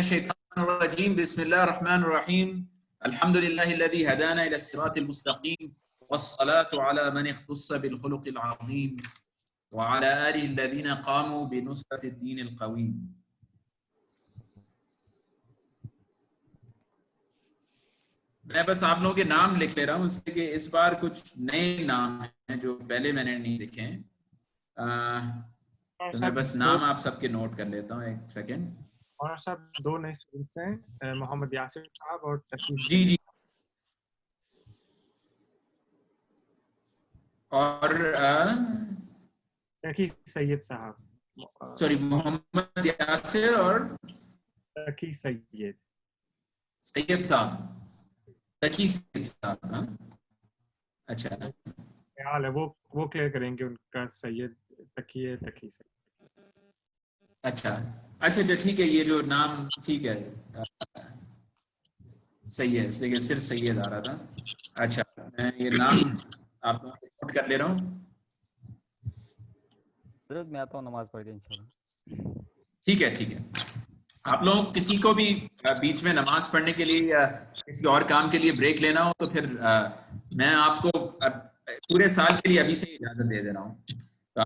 الشيطان الرجيم بسم الله الرحمن الرحيم الحمد لله الذي هدانا إلى الصراط المستقيم والصلاة على من اختص بالخلق العظيم وعلى آله الذين قاموا بنصرة الدين القويم. میں بس آپ لوگوں کے نام لکھ لے رہا ہوں اس لیے کہ اس بار کچھ نئے نام ہیں جو پہلے میں نے نہیں لکھے ہیں، تو میں بس نام آپ سب کے نوٹ کر لیتا ہوں. ایک سیکنڈ. اور صاحب دو نئے اسٹوڈنٹس ہیں، محمد یاسر صاحب اور تقی جی جی، اور تقی سید صاحب، سوری محمد یاسر اور تقی سید سید صاحب، تقی سید صاحب. ہاں اچھا خیال ہے وہ کلیئر کریں گے ان کا سید تقی ہے، تقی سید. اچھا اچھا اچھا ٹھیک ہے، یہ جو نام ٹھیک ہے صحیح ہے، اس لیے کہ صرف سید آ رہا تھا. اچھا میں یہ نام آپ نوٹ کر لے رہا ہوں. حضرت میں آتا ہوں نماز پڑھ کے انشاءاللہ. ٹھیک ہے ٹھیک ہے. آپ لوگ کسی کو بھی بیچ میں نماز پڑھنے کے لیے یا کسی اور کام کے لیے بریک لینا ہو تو پھر میں آپ کو پورے سال کے لیے ابھی سے اجازت دے دے رہا ہوں. تو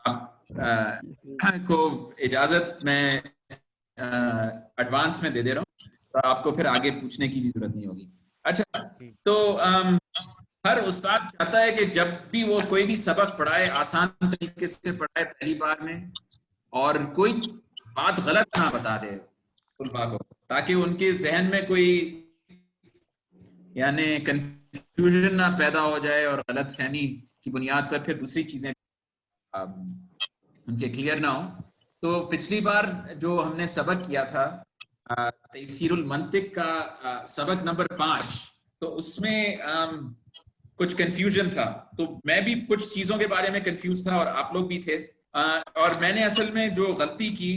آپ کو اجازت میں ایڈوانس میں دے دے رہا ہوں، تو آپ کو پھر آگے پوچھنے کی بھی ضرورت نہیں ہوگی. اچھا تو ہر استاد چاہتا ہے کہ جب بھی وہ کوئی بھی سبق پڑھائے آسان طریقے سے پڑھائے پہلی بار میں، اور کوئی بات غلط نہ بتا دے طلباء کو، تاکہ ان کے ذہن میں کوئی یعنی کنفیوژن نہ پیدا ہو جائے اور غلط فہمی کی بنیاد پر پھر دوسری چیزیں ان کے کلیئر نہ ہو. تو پچھلی بار جو ہم نے سبق کیا تھا تیسیر المنطق کا سبق نمبر 5، تو اس میں کچھ کنفیوژن تھا، تو میں بھی کچھ چیزوں کے بارے میں کنفیوز تھا اور آپ لوگ بھی تھے. اور میں نے اصل میں جو غلطی کی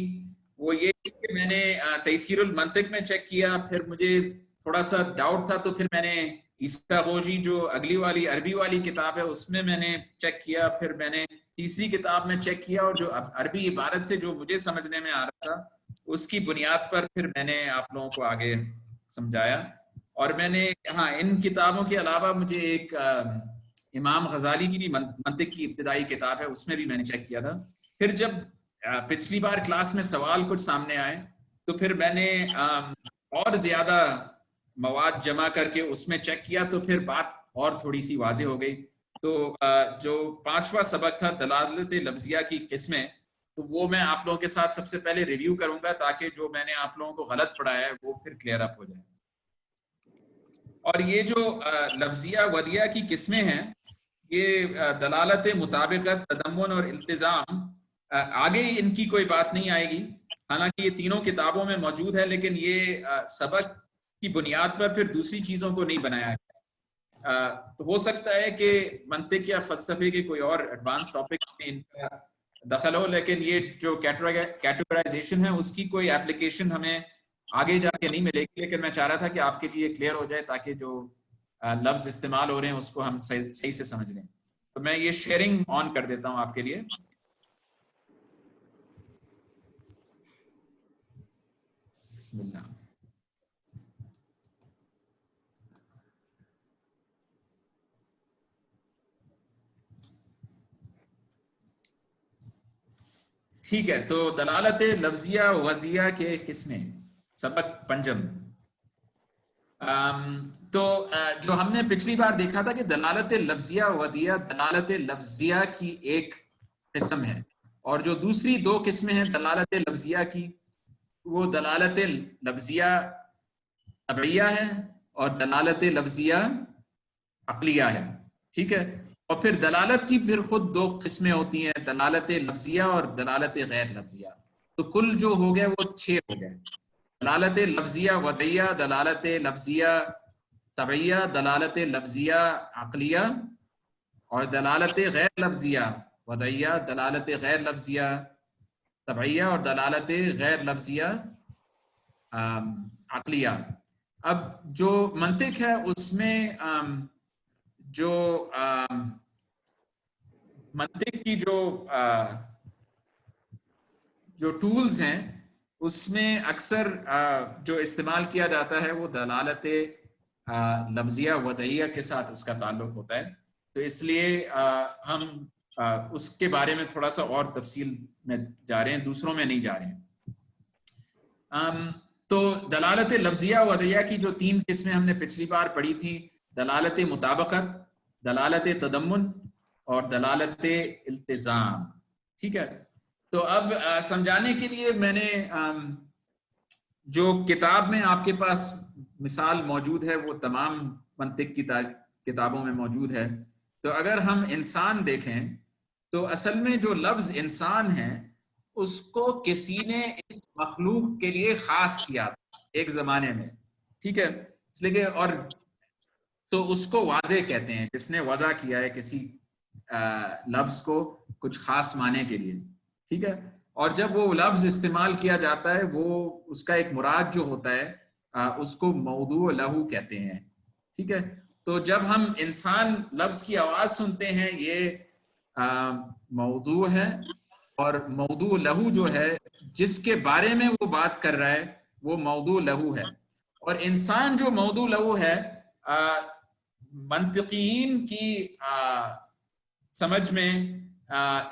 وہ یہ کہ میں نے تیسیر المنطق میں چیک کیا، پھر مجھے تھوڑا سا ڈاؤٹ تھا تو پھر میں نے عیسیٰ غوثی جو اگلی والی عربی والی کتاب ہے اس میں نے چیک کیا، پھر میں نے تیسری کتاب میں چیک کیا، اور جو عربی عبارت سے جو مجھے سمجھنے میں آ رہا تھا اس کی بنیاد پر پھر میں نے آپ لوگوں کو آگے سمجھایا. اور میں نے ان کتابوں کے علاوہ مجھے ایک امام غزالی کی بھی منطق کی ابتدائی کتاب ہے، اس میں بھی میں نے چیک کیا تھا. پھر جب پچھلی بار کلاس میں سوال کچھ سامنے آئے تو پھر میں نے اور زیادہ مواد جمع کر کے اس میں چیک کیا، تو پھر بات اور تھوڑی سی واضح ہو گئی. تو جو 5واں سبق تھا دلالت لفظیہ کی قسمیں، تو وہ میں آپ لوگوں کے ساتھ سب سے پہلے ریویو کروں گا تاکہ جو میں نے آپ لوگوں کو غلط پڑھایا ہے وہ پھر کلیئر اپ ہو جائے. اور یہ جو لفظیہ ودیہ کی قسمیں ہیں، یہ دلالت مطابقت، تضمن اور التزام، آگے ان کی کوئی بات نہیں آئے گی، حالانکہ یہ تینوں کتابوں میں موجود ہے، لیکن یہ سبق کی بنیاد پر پھر دوسری چیزوں کو نہیں بنایا گیا. تو ہو سکتا ہے کہ منطق یا فلسفے کے کوئی اور ایڈوانس ٹاپک میں ان کا دخل ہو، لیکن یہ جو کیٹیگرائزیشن ہے اس کی کوئی اپلیکیشن ہمیں آگے جا کے نہیں ملے گی. لیکن میں چاہ رہا تھا کہ آپ کے لیے کلیئر ہو جائے تاکہ جو لفظ استعمال ہو رہے ہیں اس کو ہم صحیح سے سمجھ لیں. تو میں یہ شیئرنگ آن کر دیتا ہوں آپ کے لیے. بسم اللہ. ٹھیک ہے، تو دلالت لفظیہ وضعیہ کے قسمیں، سبق 5. تو جو ہم نے پچھلی بار دیکھا تھا کہ دلالت لفظیہ وضعیہ دلالت لفظیہ کی ایک قسم ہے، اور جو دوسری 2 قسمیں ہیں دلالت لفظیہ کی، وہ دلالت لفظیہ طبعیہ ہے اور دلالت لفظیہ عقلیہ ہے. ٹھیک ہے، اور پھر دلالت کی پھر خود 2 قسمیں ہوتی ہیں، دلالت لفظیہ اور دلالت غیر لفظیہ. تو کل جو ہو گئے وہ 6 ہو گئے: دلالت لفظیہ وضعیہ، دلالت لفظیہ طبعیہ، دلالت لفظیہ عقلیہ، اور دلالت غیر لفظیہ وضعیہ، دلالت غیر لفظیہ طبعیہ، اور دلالت غیر لفظیہ عقلیہ. اب جو منطق ہے اس میں جو منطق کی جو ٹولز ہیں اس میں اکثر جو استعمال کیا جاتا ہے وہ دلالت لفظیہ وضعیہ کے ساتھ اس کا تعلق ہوتا ہے، تو اس لیے ہم اس کے بارے میں تھوڑا سا اور تفصیل میں جا رہے ہیں، دوسروں میں نہیں جا رہے ہیں۔ تو دلالت لفظیہ وضعیہ کی جو 3 قسمیں ہم نے پچھلی بار پڑھی تھی، دلالت مطابقت، دلالت تضمن اور دلالت التزام، ٹھیک ہے؟ تو اب سمجھانے کے لیے میں نے جو کتاب میں آپ کے پاس مثال موجود ہے وہ تمام منطق کی کتابوں میں موجود ہے، تو اگر ہم انسان دیکھیں تو اصل میں جو لفظ انسان ہے اس کو کسی نے اس مخلوق کے لیے خاص کیا ایک زمانے میں، ٹھیک ہے؟ اس لیے کہ اور تو اس کو واضح کہتے ہیں، جس نے وضع کیا ہے کسی لفظ کو کچھ خاص معنی کے لیے، ٹھیک ہے؟ اور جب وہ لفظ استعمال کیا جاتا ہے وہ اس کا ایک مراد جو ہوتا ہے اس کو موضوع لہو کہتے ہیں، ٹھیک ہے؟ تو جب ہم انسان لفظ کی آواز سنتے ہیں یہ موضوع ہے، اور موضوع لہو جو ہے جس کے بارے میں وہ بات کر رہا ہے وہ موضوع لہو ہے، اور انسان جو موضوع لہو ہے منطقین کی سمجھ میں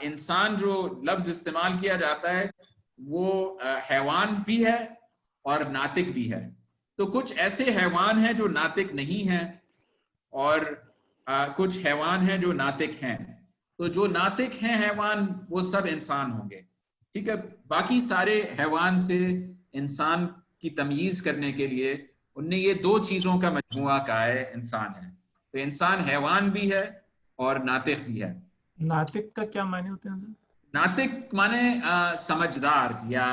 انسان جو لفظ استعمال کیا جاتا ہے وہ حیوان بھی ہے اور ناطق بھی ہے، تو کچھ ایسے حیوان ہیں جو ناطق نہیں ہیں اور کچھ حیوان ہیں جو ناطق ہیں، تو جو ناطق ہیں حیوان وہ سب انسان ہوں گے، ٹھیک ہے؟ باقی سارے حیوان سے انسان کی تمییز کرنے کے لیے ان نے یہ 2 چیزوں کا مجموعہ کہا ہے انسان ہے، تو انسان حیوان بھی ہے اور ناطق بھی ہے۔ ناطق کا کیا معنی ہوتے ہیں؟ ناطق معنی سمجھدار یا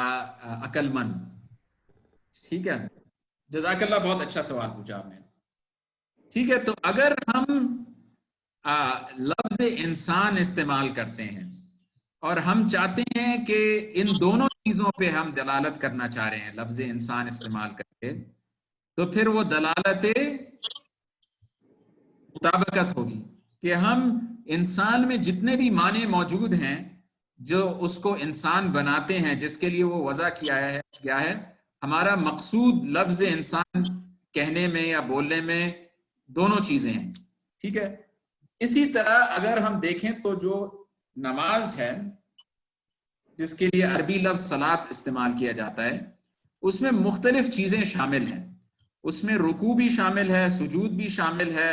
عقل مند، ٹھیک ہے؟ جزاک اللہ، بہت اچھا سوال پوچھا آپ نے، ٹھیک ہے؟ تو اگر ہم لفظ انسان استعمال کرتے ہیں اور ہم چاہتے ہیں کہ ان دونوں چیزوں پہ ہم دلالت کرنا چاہ رہے ہیں لفظ انسان استعمال کر کے، تو پھر وہ دلالت مطابقت ہوگی کہ ہم انسان میں جتنے بھی معنی موجود ہیں جو اس کو انسان بناتے ہیں، جس کے لیے وہ وضع کیا ہے، ہمارا مقصود لفظ انسان کہنے میں یا بولنے میں دونوں چیزیں ہیں، ٹھیک ہے؟ اسی طرح اگر ہم دیکھیں تو جو نماز ہے جس کے لیے عربی لفظ صلاۃ استعمال کیا جاتا ہے، اس میں مختلف چیزیں شامل ہیں، اس میں رکوع بھی شامل ہے، سجود بھی شامل ہے۔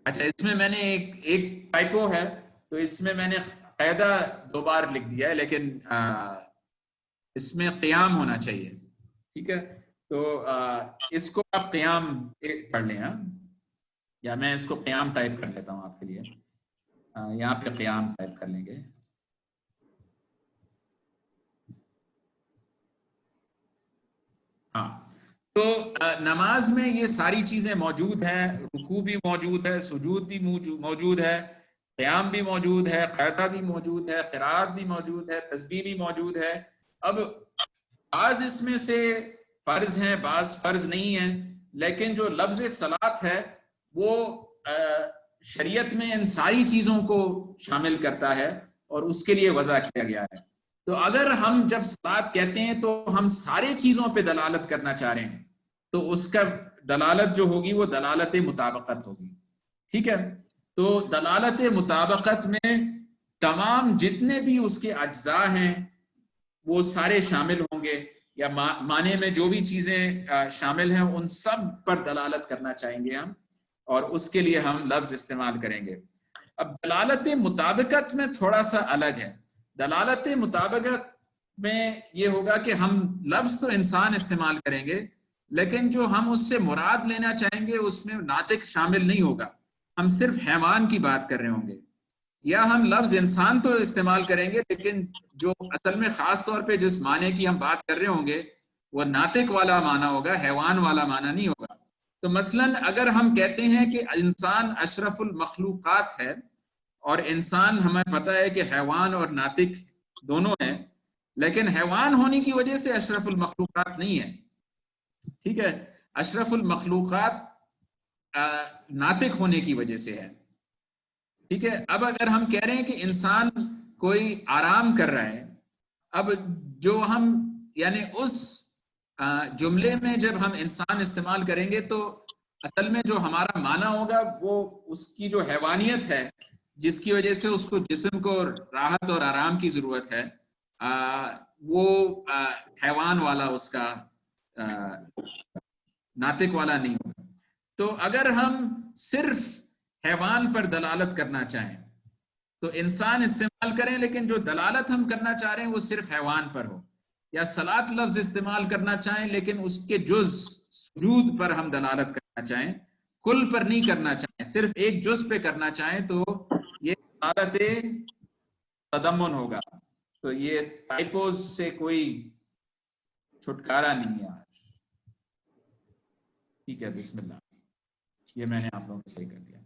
اچھا، اس میں میں نے ایک ٹائپو ہے، تو اس میں میں نے قاعدہ 2 بار لکھ دیا ہے، لیکن اس میں قیام ہونا چاہیے، ٹھیک ہے؟ تو اس کو آپ قیام پڑھ لیں، یا میں اس کو قیام ٹائپ کر لیتا ہوں آپ کے لیے، یہاں پہ قیام ٹائپ کر لیں گے۔ ہاں، تو نماز میں یہ ساری چیزیں موجود ہیں، رکوع بھی موجود ہے، سجود بھی موجود ہے، قیام بھی موجود ہے، قاعدہ بھی موجود ہے، قرات بھی موجود ہے، تسبیح بھی موجود ہے۔ اب بعض اس میں سے فرض ہیں، بعض فرض نہیں ہیں، لیکن جو لفظ صلاۃ ہے وہ شریعت میں ان ساری چیزوں کو شامل کرتا ہے اور اس کے لیے وضع کیا گیا ہے۔ تو اگر ہم جب صلاۃ کہتے ہیں تو ہم سارے چیزوں پہ دلالت کرنا چاہ رہے ہیں، تو اس کا دلالت جو ہوگی وہ دلالت مطابقت ہوگی، ٹھیک ہے؟ تو دلالت مطابقت میں تمام جتنے بھی اس کے اجزاء ہیں وہ سارے شامل ہوں گے، یا معنی میں جو بھی چیزیں شامل ہیں ان سب پر دلالت کرنا چاہیں گے ہم، اور اس کے لیے ہم لفظ استعمال کریں گے۔ اب دلالت مطابقت میں تھوڑا سا الگ ہے۔ دلالت مطابقت میں یہ ہوگا کہ ہم لفظ تو انسان استعمال کریں گے، لیکن جو ہم اس سے مراد لینا چاہیں گے اس میں ناطق شامل نہیں ہوگا، ہم صرف حیوان کی بات کر رہے ہوں گے، یا ہم لفظ انسان تو استعمال کریں گے لیکن جو اصل میں خاص طور پہ جس معنی کی ہم بات کر رہے ہوں گے وہ ناطق والا معنی ہوگا، حیوان والا معنی نہیں ہوگا۔ تو مثلاً اگر ہم کہتے ہیں کہ انسان اشرف المخلوقات ہے، اور انسان ہمیں پتہ ہے کہ حیوان اور ناطق دونوں ہیں، لیکن حیوان ہونے کی وجہ سے اشرف المخلوقات نہیں ہے، ٹھیک ہے؟ اشرف المخلوقات ناطق ہونے کی وجہ سے ہے، ٹھیک ہے؟ اب اگر ہم کہہ رہے ہیں کہ انسان کوئی آرام کر رہا ہے اب جو ہم یعنی اس جملے میں جب ہم انسان استعمال کریں گے تو اصل میں جو ہمارا معنی ہوگا وہ اس کی جو حیوانیت ہے جس کی وجہ سے اس کو جسم کو راحت اور آرام کی ضرورت ہے وہ حیوان والا اس کا ناطق والا نہیں ہوگا. تو اگر ہم صرف حیوان پر دلالت کرنا چاہیں تو انسان استعمال کریں، لیکن جو دلالت ہم کرنا چاہ رہے ہیں وہ صرف حیوان پر ہو. یا صلاۃ لفظ استعمال کرنا چاہیں لیکن اس کے جز سجود پر ہم دلالت کرنا چاہیں، کل پر نہیں کرنا چاہیں، صرف ایک جز پہ کرنا چاہیں تو یہ دلالت تضمن ہوگا. تو یہ ٹائپوز سے کوئی چھٹکارا نہیں ہے آج. ٹھیک ہے، بسم اللہ. یہ میں نے آپ لوگوں کو صحیح کر دیا.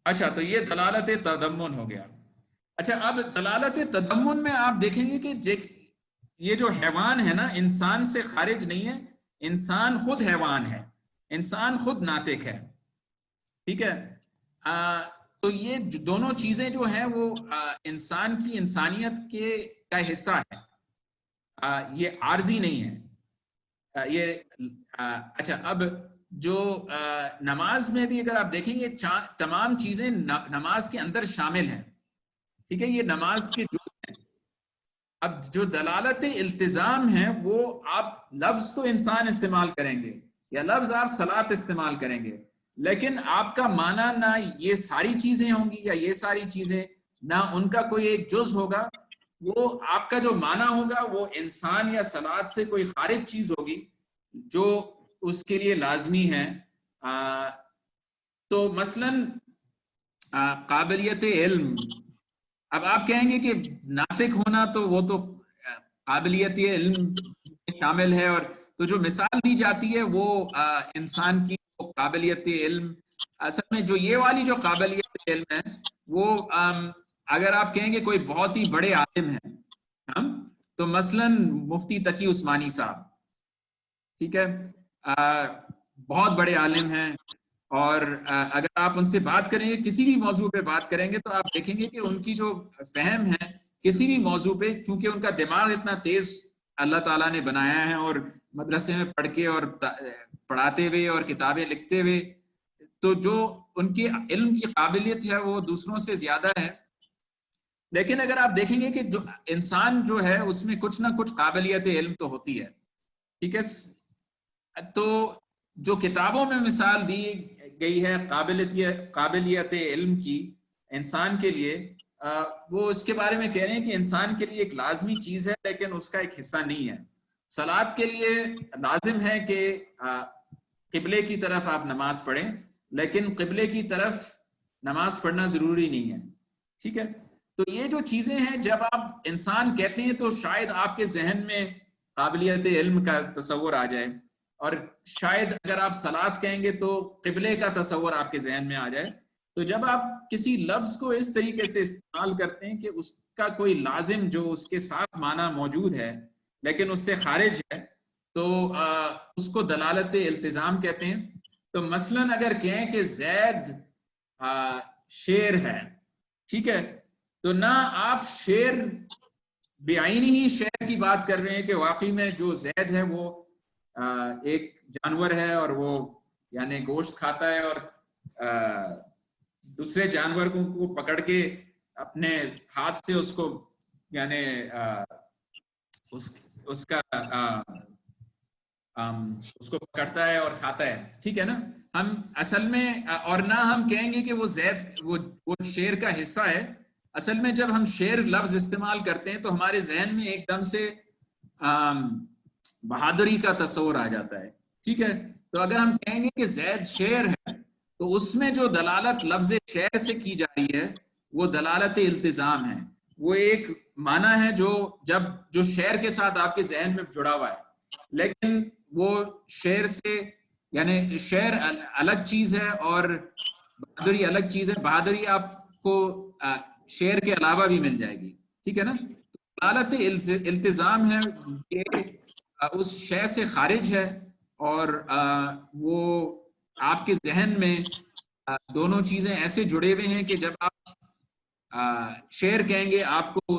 اچھا، تو یہ دلالت تضمن ہو گیا. اچھا، اب دلالت تضمن میں آپ دیکھیں گے کہ یہ جو حیوان ہے نا انسان سے خارج نہیں ہے، انسان خود حیوان ہے، انسان خود ناطق ہے. ٹھیک ہے، تو یہ دونوں چیزیں جو ہیں وہ انسان کی انسانیت کا حصہ ہے، یہ عارضی نہیں ہے. اچھا، اب جو نماز میں بھی اگر آپ دیکھیں گے تمام چیزیں نماز کے اندر شامل ہیں. ٹھیک ہے، یہ نماز کے جز ہیں. اب جو دلالت التزام ہے وہ آپ لفظ تو انسان استعمال کریں گے یا لفظ آپ صلاۃ استعمال کریں گے، لیکن آپ کا معنی نہ یہ ساری چیزیں ہوں گی یا یہ ساری چیزیں، نہ ان کا کوئی ایک جز ہوگا. وہ آپ کا جو معنی ہوگا وہ انسان یا صلاۃ سے کوئی خارج چیز ہوگی جو اس کے لیے لازمی ہے. تو مثلاً قابلیت علم، اب آپ کہیں گے کہ ناطق ہونا تو وہ تو قابلیت علم شامل ہے، اور تو جو مثال دی جاتی ہے وہ انسان کی قابلیت علم، اصل میں جو یہ والی جو قابلیت علم ہے وہ اگر آپ کہیں گے کوئی بہت ہی بڑے عالم ہیں تو مثلاً مفتی تقی عثمانی صاحب، ٹھیک ہے، بہت بڑے عالم ہیں، اور اگر آپ ان سے بات کریں گے کسی بھی موضوع پہ بات کریں گے تو آپ دیکھیں گے کہ ان کی جو فہم ہے کسی بھی موضوع پہ، چونکہ ان کا دماغ اتنا تیز اللہ تعالیٰ نے بنایا ہے اور مدرسے میں پڑھ کے اور پڑھاتے ہوئے اور کتابیں لکھتے ہوئے، تو جو ان کی علم کی قابلیت ہے وہ دوسروں سے زیادہ ہے. لیکن اگر آپ دیکھیں گے کہ جو انسان جو ہے اس میں کچھ نہ کچھ قابلیت علم تو ہوتی ہے. ٹھیک ہے، تو جو کتابوں میں مثال دی گئی ہے قابلیت علم کی انسان کے لیے، وہ اس کے بارے میں کہہ رہے ہیں کہ انسان کے لیے ایک لازمی چیز ہے لیکن اس کا ایک حصہ نہیں ہے. صلاۃ کے لیے لازم ہے کہ قبلے کی طرف آپ نماز پڑھیں، لیکن قبلے کی طرف نماز پڑھنا ضروری نہیں ہے. ٹھیک ہے، تو یہ جو چیزیں ہیں جب آپ انسان کہتے ہیں تو شاید آپ کے ذہن میں قابلیت علم کا تصور آ جائے، اور شاید اگر آپ صلاۃ کہیں گے تو قبلے کا تصور آپ کے ذہن میں آ جائے. تو جب آپ کسی لفظ کو اس طریقے سے استعمال کرتے ہیں کہ اس کا کوئی لازم جو اس کے ساتھ معنی موجود ہے لیکن اس سے خارج ہے، تو اس کو دلالت التزام کہتے ہیں. تو مثلاً اگر کہیں کہ زید شیر ہے، ٹھیک ہے، تو نہ آپ شیر بعینی ہی شیر کی بات کر رہے ہیں کہ واقعی میں جو زید ہے وہ ایک جانور ہے اور وہ یعنی گوشت کھاتا ہے اور دوسرے جانور کو پکڑ کے اپنے ہاتھ سے اس کو یعنی اس کو پکڑتا ہے اور کھاتا ہے. ٹھیک ہے نا، ہم اصل میں اور نہ ہم کہیں گے کہ وہ زید وہ شیر کا حصہ ہے. اصل میں جب ہم شیر لفظ استعمال کرتے ہیں تو ہمارے ذہن میں ایک دم سے بہادری کا تصور آ جاتا ہے. ٹھیک ہے، تو اگر ہم کہیں گے کہ زید شیر ہے تو اس میں جو دلالت لفظ شیر سے کی جا رہی ہے وہ دلالت التزام ہے. وہ ایک معنی ہے جو شیر کے ساتھ آپ کے ذہن میں جڑا ہوا ہے، لیکن وہ شیر سے یعنی شیر الگ چیز ہے اور بہادری الگ چیز ہے. بہادری آپ کو شیر کے علاوہ بھی مل جائے گی. ٹھیک ہے نا، دلالت التزام ہے یہ اس شے سے خارج ہے اور وہ آپ کے ذہن میں دونوں چیزیں ایسے جڑے ہوئے ہیں کہ جب آپ شیر کہیں گے آپ کو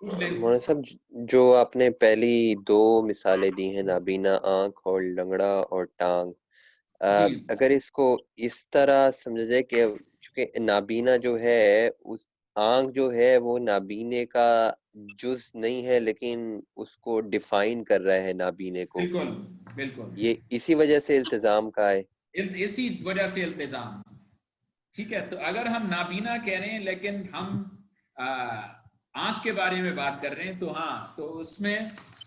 پوچھ لیں. مولانا صاحب جو آپ نے پہلی دو مثالیں دی ہیں نابینا آنکھ اور لنگڑا اور ٹانگ، جی اگر اس کو اس طرح سمجھا جائے کہ کیونکہ نابینا جو ہے اس آنکھ جو ہے وہ نابینے کا جز نہیں ہے لیکن اس کو ڈیفائن کر رہا ہے نابینے کو، بالکل بالکل یہ اسی وجہ سے التزام کا ہے. اسی وجہ سے التزام. ٹھیک ہے، تو اگر ہم نابینا کہہ رہے ہیں لیکن ہم آنکھ کے بارے میں بات کر رہے ہیں تو ہاں، تو اس میں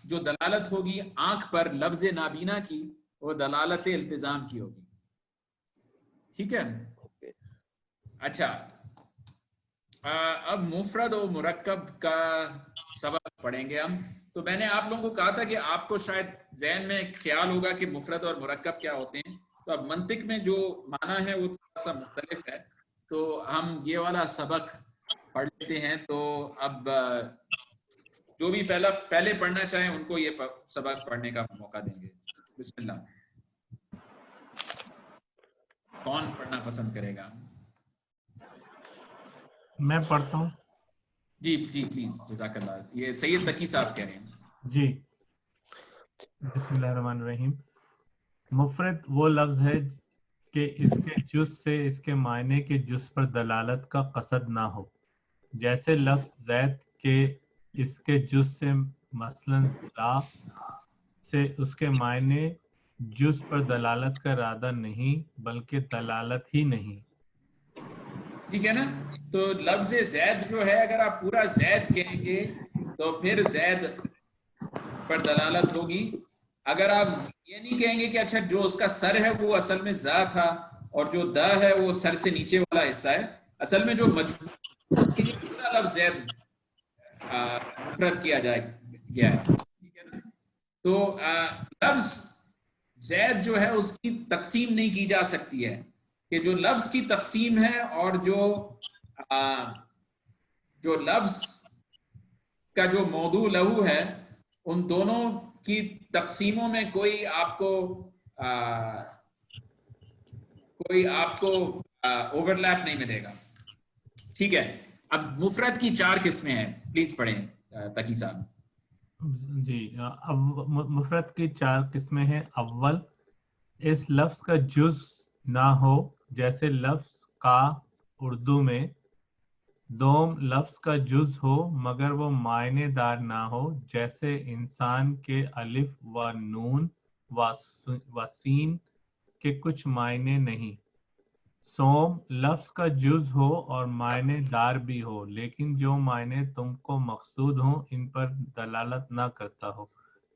جو دلالت ہوگی آنکھ پر لفظ نابینا کی وہ دلالت التزام کی ہوگی. ٹھیک ہے. اچھا، اب مفرد و مرکب کا سبق پڑھیں گے ہم. تو میں نے آپ لوگوں کو کہا تھا کہ آپ کو شاید ذہن میں خیال ہوگا کہ مفرد اور مرکب کیا ہوتے ہیں. تو اب منطق میں جو معنی ہے وہ تھوڑا سا مختلف ہے، تو ہم یہ والا سبق پڑھ لیتے ہیں. تو اب جو بھی پہلے پڑھنا چاہیں ان کو یہ سبق پڑھنے کا موقع دیں گے. بسم اللہ. کون پڑھنا پسند کرے گا؟ میں پڑھتا ہوں. جی جی پلیز، جزاک اللہ. یہ سید تقی صاحب کہہ رہے ہیں. جی، بسم اللہ الرحمن الرحیم. مفرد وہ لفظ ہے کہ اس کے جز سے اس کے معنی کے جز پر دلالت کا قصد نہ ہو، جیسے لفظ زید کے اس کے جز سے مثلا لا سے اس کے معنی جز پر دلالت کا ارادہ نہیں بلکہ دلالت ہی نہیں. ٹھیک ہے نا. تو لفظ زید جو ہے اگر آپ پورا زید کہیں گے تو پھر زید پر دلالت ہوگی. اگر آپ یہ نہیں کہیں گے کہ اچھا جو اس کا سر ہے وہ اصل میں ذا تھا اور جو دا ہے وہ سر سے نیچے والا حصہ ہے، اصل میں جو مجموع اس کے لیے پورا لفظ زید مفرد کیا گیا ہے. ٹھیک ہے نا. تو لفظ زید جو ہے اس کی تقسیم نہیں کی جا سکتی ہے کہ جو لفظ کی تقسیم ہے اور جو لفظ کا جو موضوع لہو ہے ان دونوں کی تقسیموں میں کوئی آپ کو اوور لیپ نہیں ملے گا. ٹھیک ہے. اب مفرد کی 4 قسمیں ہیں، پلیز پڑھیں تقی صاحب. جی، مفرد کی 4 قسمیں ہیں. اول، اس لفظ کا جز نہ ہو جیسے لفظ کا اردو میں. دوم، لفظ کا جز ہو مگر وہ معنی دار نہ ہو جیسے انسان کے الف و نون و سین کے کچھ معنی نہیں. سوم، لفظ کا جز ہو اور معنی دار بھی ہو لیکن جو معنی تم کو مقصود ہوں ان پر دلالت نہ کرتا ہو،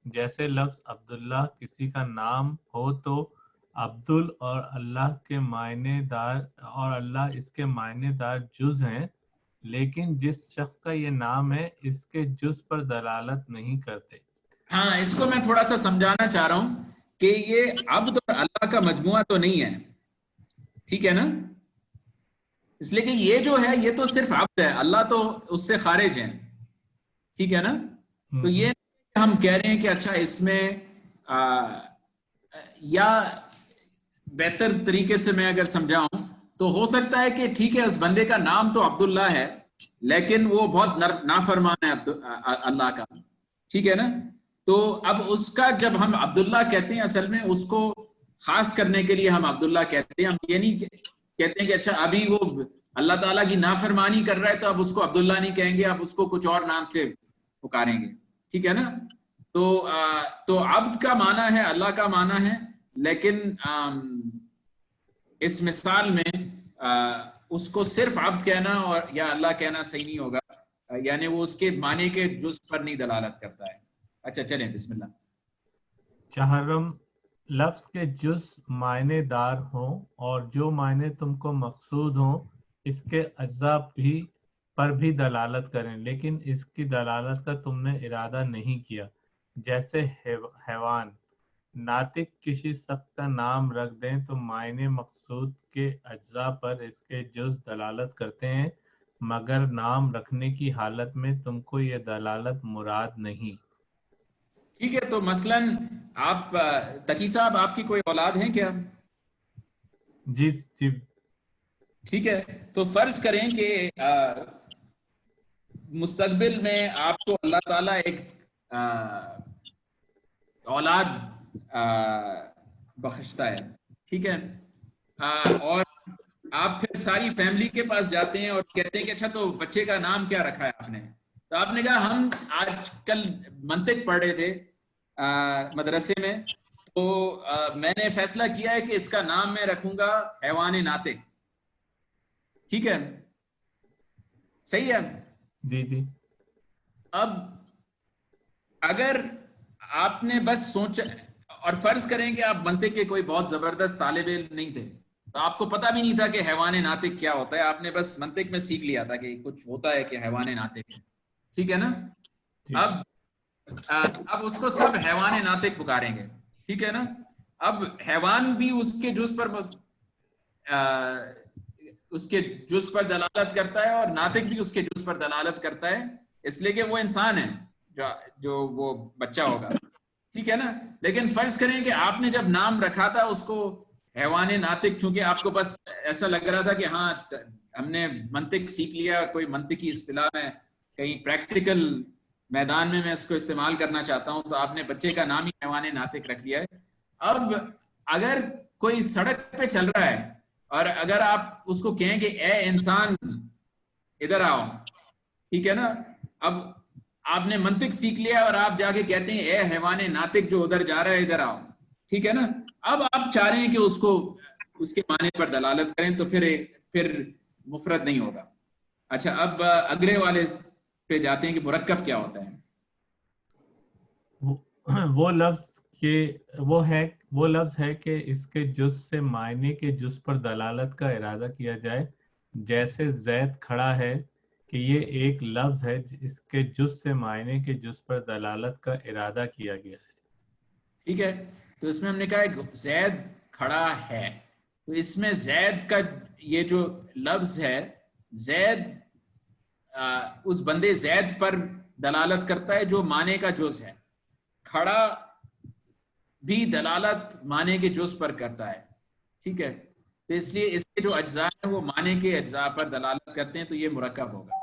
جیسے لفظ عبداللہ کسی کا نام ہو تو عبدال اور اللہ کے معنی دار اور اللہ اس کے معنی دار جز ہیں، لیکن جس شخص کا یہ نام ہے اس کے جز پر دلالت نہیں کرتے. ہاں، اس کو میں تھوڑا سا سمجھانا چاہ رہا ہوں کہ یہ عبد اور اللہ کا مجموعہ تو نہیں ہے. ٹھیک ہے نا. اس لیے کہ یہ جو ہے یہ تو صرف عبد ہے، اللہ تو اس سے خارج ہیں. ٹھیک ہے نا. تو یہ ہم کہہ رہے ہیں کہ اچھا اس میں یا بہتر طریقے سے میں اگر سمجھاؤں تو ہو سکتا ہے کہ ٹھیک ہے اس بندے کا نام تو عبداللہ ہے لیکن وہ بہت نافرمان ہے اللہ کا. ٹھیک ہے نا. تو اب اس کا جب ہم عبداللہ کہتے ہیں اصل میں اس کو خاص کرنے کے لیے ہم عبداللہ کہتے ہیں. ہم یہ نہیں کہتے ہیں کہ اچھا ابھی وہ اللہ تعالیٰ کی نافرمانی کر رہا ہے تو اب اس کو عبداللہ نہیں کہیں گے، اب اس کو کچھ اور نام سے پکاریں گے. ٹھیک ہے نا. تو عبد کا معنی ہے اللہ کا معنی ہے، لیکن اس مثال میں اس کو صرف عبد کہنا اور یا اللہ کہنا صحیح نہیں ہوگا، یعنی وہ اس کے معنی کے جز پر نہیں دلالت کرتا ہے. اچھا چلیں بسم اللہ. چہارم، لفظ کے جز معنی دار ہوں اور جو معنی تم کو مقصود ہوں اس کے اجزاء پر بھی دلالت کریں لیکن اس کی دلالت کا تم نے ارادہ نہیں کیا، جیسے حیوان. ناطق کسی شخص کا نام رکھ دیں تو معنی مقصود کے اجزاء پر اس کے جز دلالت کرتے ہیں مگر نام رکھنے کی حالت میں تم کو یہ دلالت مراد نہیں. ٹھیک ہے. تو مثلا آپ تقی صاحب آپ کی کوئی اولاد ہیں کیا؟ جی جی. ٹھیک ہے. تو فرض کریں کہ مستقبل میں آپ کو اللہ تعالیٰ ایک اولاد بخشتا ہے, ٹھیک ہے, اور آپ پھر ساری فیملی کے پاس جاتے ہیں اور کہتے ہیں کہ اچھا تو بچے کا نام کیا رکھا ہے آپ نے؟ تو آپ نے کہا ہم آج کل منطق پڑھ رہے تھے مدرسے میں, تو میں نے فیصلہ کیا ہے کہ اس کا نام میں رکھوں گا حیوان ناطق. ٹھیک ہے, صحیح ہے. جی جی. اب اگر آپ نے بس سوچا, اور فرض کریں کہ آپ منطق کے کوئی بہت زبردست طالب علم نہیں تھے, تو آپ کو پتہ بھی نہیں تھا کہ حیوان ناطق کیا ہوتا ہے, آپ نے بس منطق میں سیکھ لیا تھا کہ کچھ ہوتا ہے کہ حیوان ناطق ہے, ٹھیک ہے نا. اب اس کو سب حیوان ناطق پکاریں گے, ٹھیک ہے نا. اب حیوان بھی اس کے جز پر دلالت کرتا ہے, اور ناطق بھی اس کے جز پر دلالت کرتا ہے, اس لیے کہ وہ انسان ہے جو وہ بچہ ہوگا, ٹھیک ہے نا. لیکن فرض کریں کہ آپ نے جب نام رکھا تھا اس کو حیوان ناطق, چونکہ آپ کو بس ایسا لگ رہا تھا کہ ہاں ہم نے منطق سیکھ لیا, کوئی منطقی اصطلاح میں کہیں پریکٹیکل میدان میں اس کو استعمال کرنا چاہتا ہوں, تو آپ نے بچے کا نام ہی حیوان ناطق رکھ لیا ہے. اب اگر کوئی سڑک پہ چل رہا ہے اور اگر آپ اس کو کہیں کہ اے انسان ادھر آؤ, ٹھیک ہے نا, اب آپ نے منطق سیکھ لیا اور آپ جا کے کہتے ہیں اے حیوان ناطق جو ادھر جا رہا ہے ادھر آؤ, ٹھیک ہے نا. اب آپ چاہ رہے ہیں کہ اس کو اس کے معنی پر دلالت کریں, تو پھر مفرد نہیں ہوگا. اچھا, اب اگلے والے پہ جاتے ہیں کہ مرکب کیا ہوتا ہے. وہ لفظ ہے کہ اس کے جز سے معنی کے جز پر دلالت کا ارادہ کیا جائے, جیسے زید کھڑا ہے کہ یہ ایک لفظ ہے اس کے جز سے معنی کے جز پر دلالت کا ارادہ کیا گیا ہے. ٹھیک ہے, تو اس میں ہم نے کہا زید کھڑا ہے, تو اس میں زید کا یہ جو لفظ ہے, زید اس بندے زید پر دلالت کرتا ہے جو معنی کا جز ہے, کھڑا بھی دلالت معنی کے جز پر کرتا ہے, ٹھیک ہے. تو اس لیے اس کے جو اجزاء ہیں وہ معنی کے اجزاء پر دلالت کرتے ہیں, تو یہ مرکب ہوگا,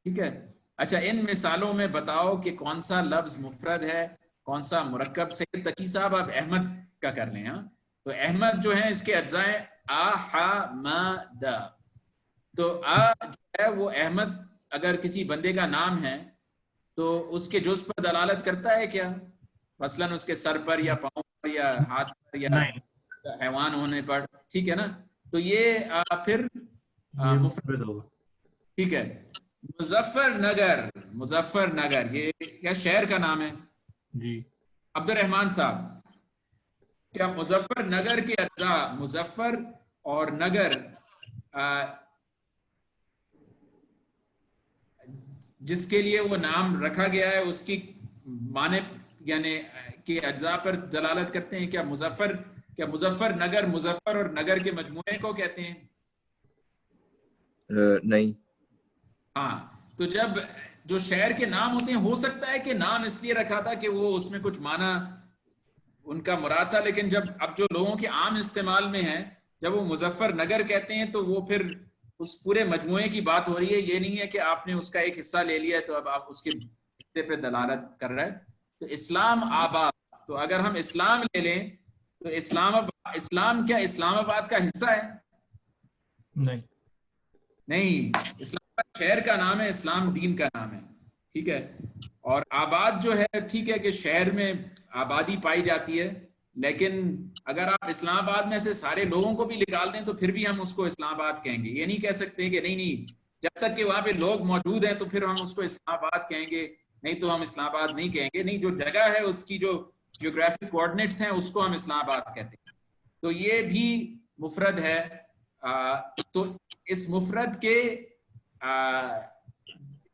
ٹھیک ہے. اچھا, ان مثالوں میں بتاؤ کہ کون سا لفظ مفرد ہے, کون سا مرکب. سید تقی صاحب آپ احمد کا کر لیں. ہاں, تو احمد جو ہے اس کے اجزاء ہیں احمد, تو جو ہے وہ احمد اگر کسی بندے کا نام ہے تو اس کے جز پر دلالت کرتا ہے کیا, مثلا اس کے سر پر یا پاؤں پر یا ہاتھ پر یا حیوان ہونے پر, ٹھیک ہے نا. تو یہ پھر مفرد ہوگا, ٹھیک ہے. مظفر نگر یہ کیا شہر کا نام ہے؟ جی. عبد الرحمان صاحب, کیا مظفر نگر کے اجزاء مظفر اور نگر جس کے لیے وہ نام رکھا گیا ہے اس کی معنی یعنی کہ اجزاء پر دلالت کرتے ہیں؟ کیا مظفر نگر مظفر اور نگر کے مجموعے کو کہتے ہیں؟ نہیں. ہاں, تو جب جو شہر کے نام ہوتے ہیں, ہو سکتا ہے کہ نام اس لیے رکھا تھا کہ وہ اس میں کچھ معنی ان کا مراد تھا, لیکن جب اب جو لوگوں کے عام استعمال میں ہے, جب وہ مظفر نگر کہتے ہیں تو وہ پھر اس پورے مجموعے کی بات ہو رہی ہے. یہ نہیں ہے کہ آپ نے اس کا ایک حصہ لے لیا ہے تو اب آپ اس کے حصے پہ دلالت کر رہے ہیں. تو اسلام آباد, تو اگر ہم اسلام لے لیں تو اسلام کیا اسلام آباد کا حصہ ہے؟ نہیں, اسلام آباد شہر کا نام ہے, اسلام دین کا نام ہے, ٹھیک ہے. اور آباد جو ہے, ٹھیک ہے کہ شہر میں آبادی پائی جاتی ہے, لیکن اگر آپ اسلام آباد میں سے سارے لوگوں کو بھی نکال دیں تو پھر بھی ہم اس کو اسلام آباد کہیں گے. یہ نہیں کہہ سکتے کہ نہیں جب تک کہ وہاں پہ لوگ موجود ہیں تو پھر ہم اس کو اسلام آباد کہیں گے, نہیں تو ہم اسلام آباد نہیں کہیں گے. نہیں, جو جگہ ہے اس کی جو جیوگرافک کوآرڈینیٹس ہیں اس کو ہم اسلام آباد کہتے ہیں. تو یہ بھی مفرد ہے. تو اس مفرد کے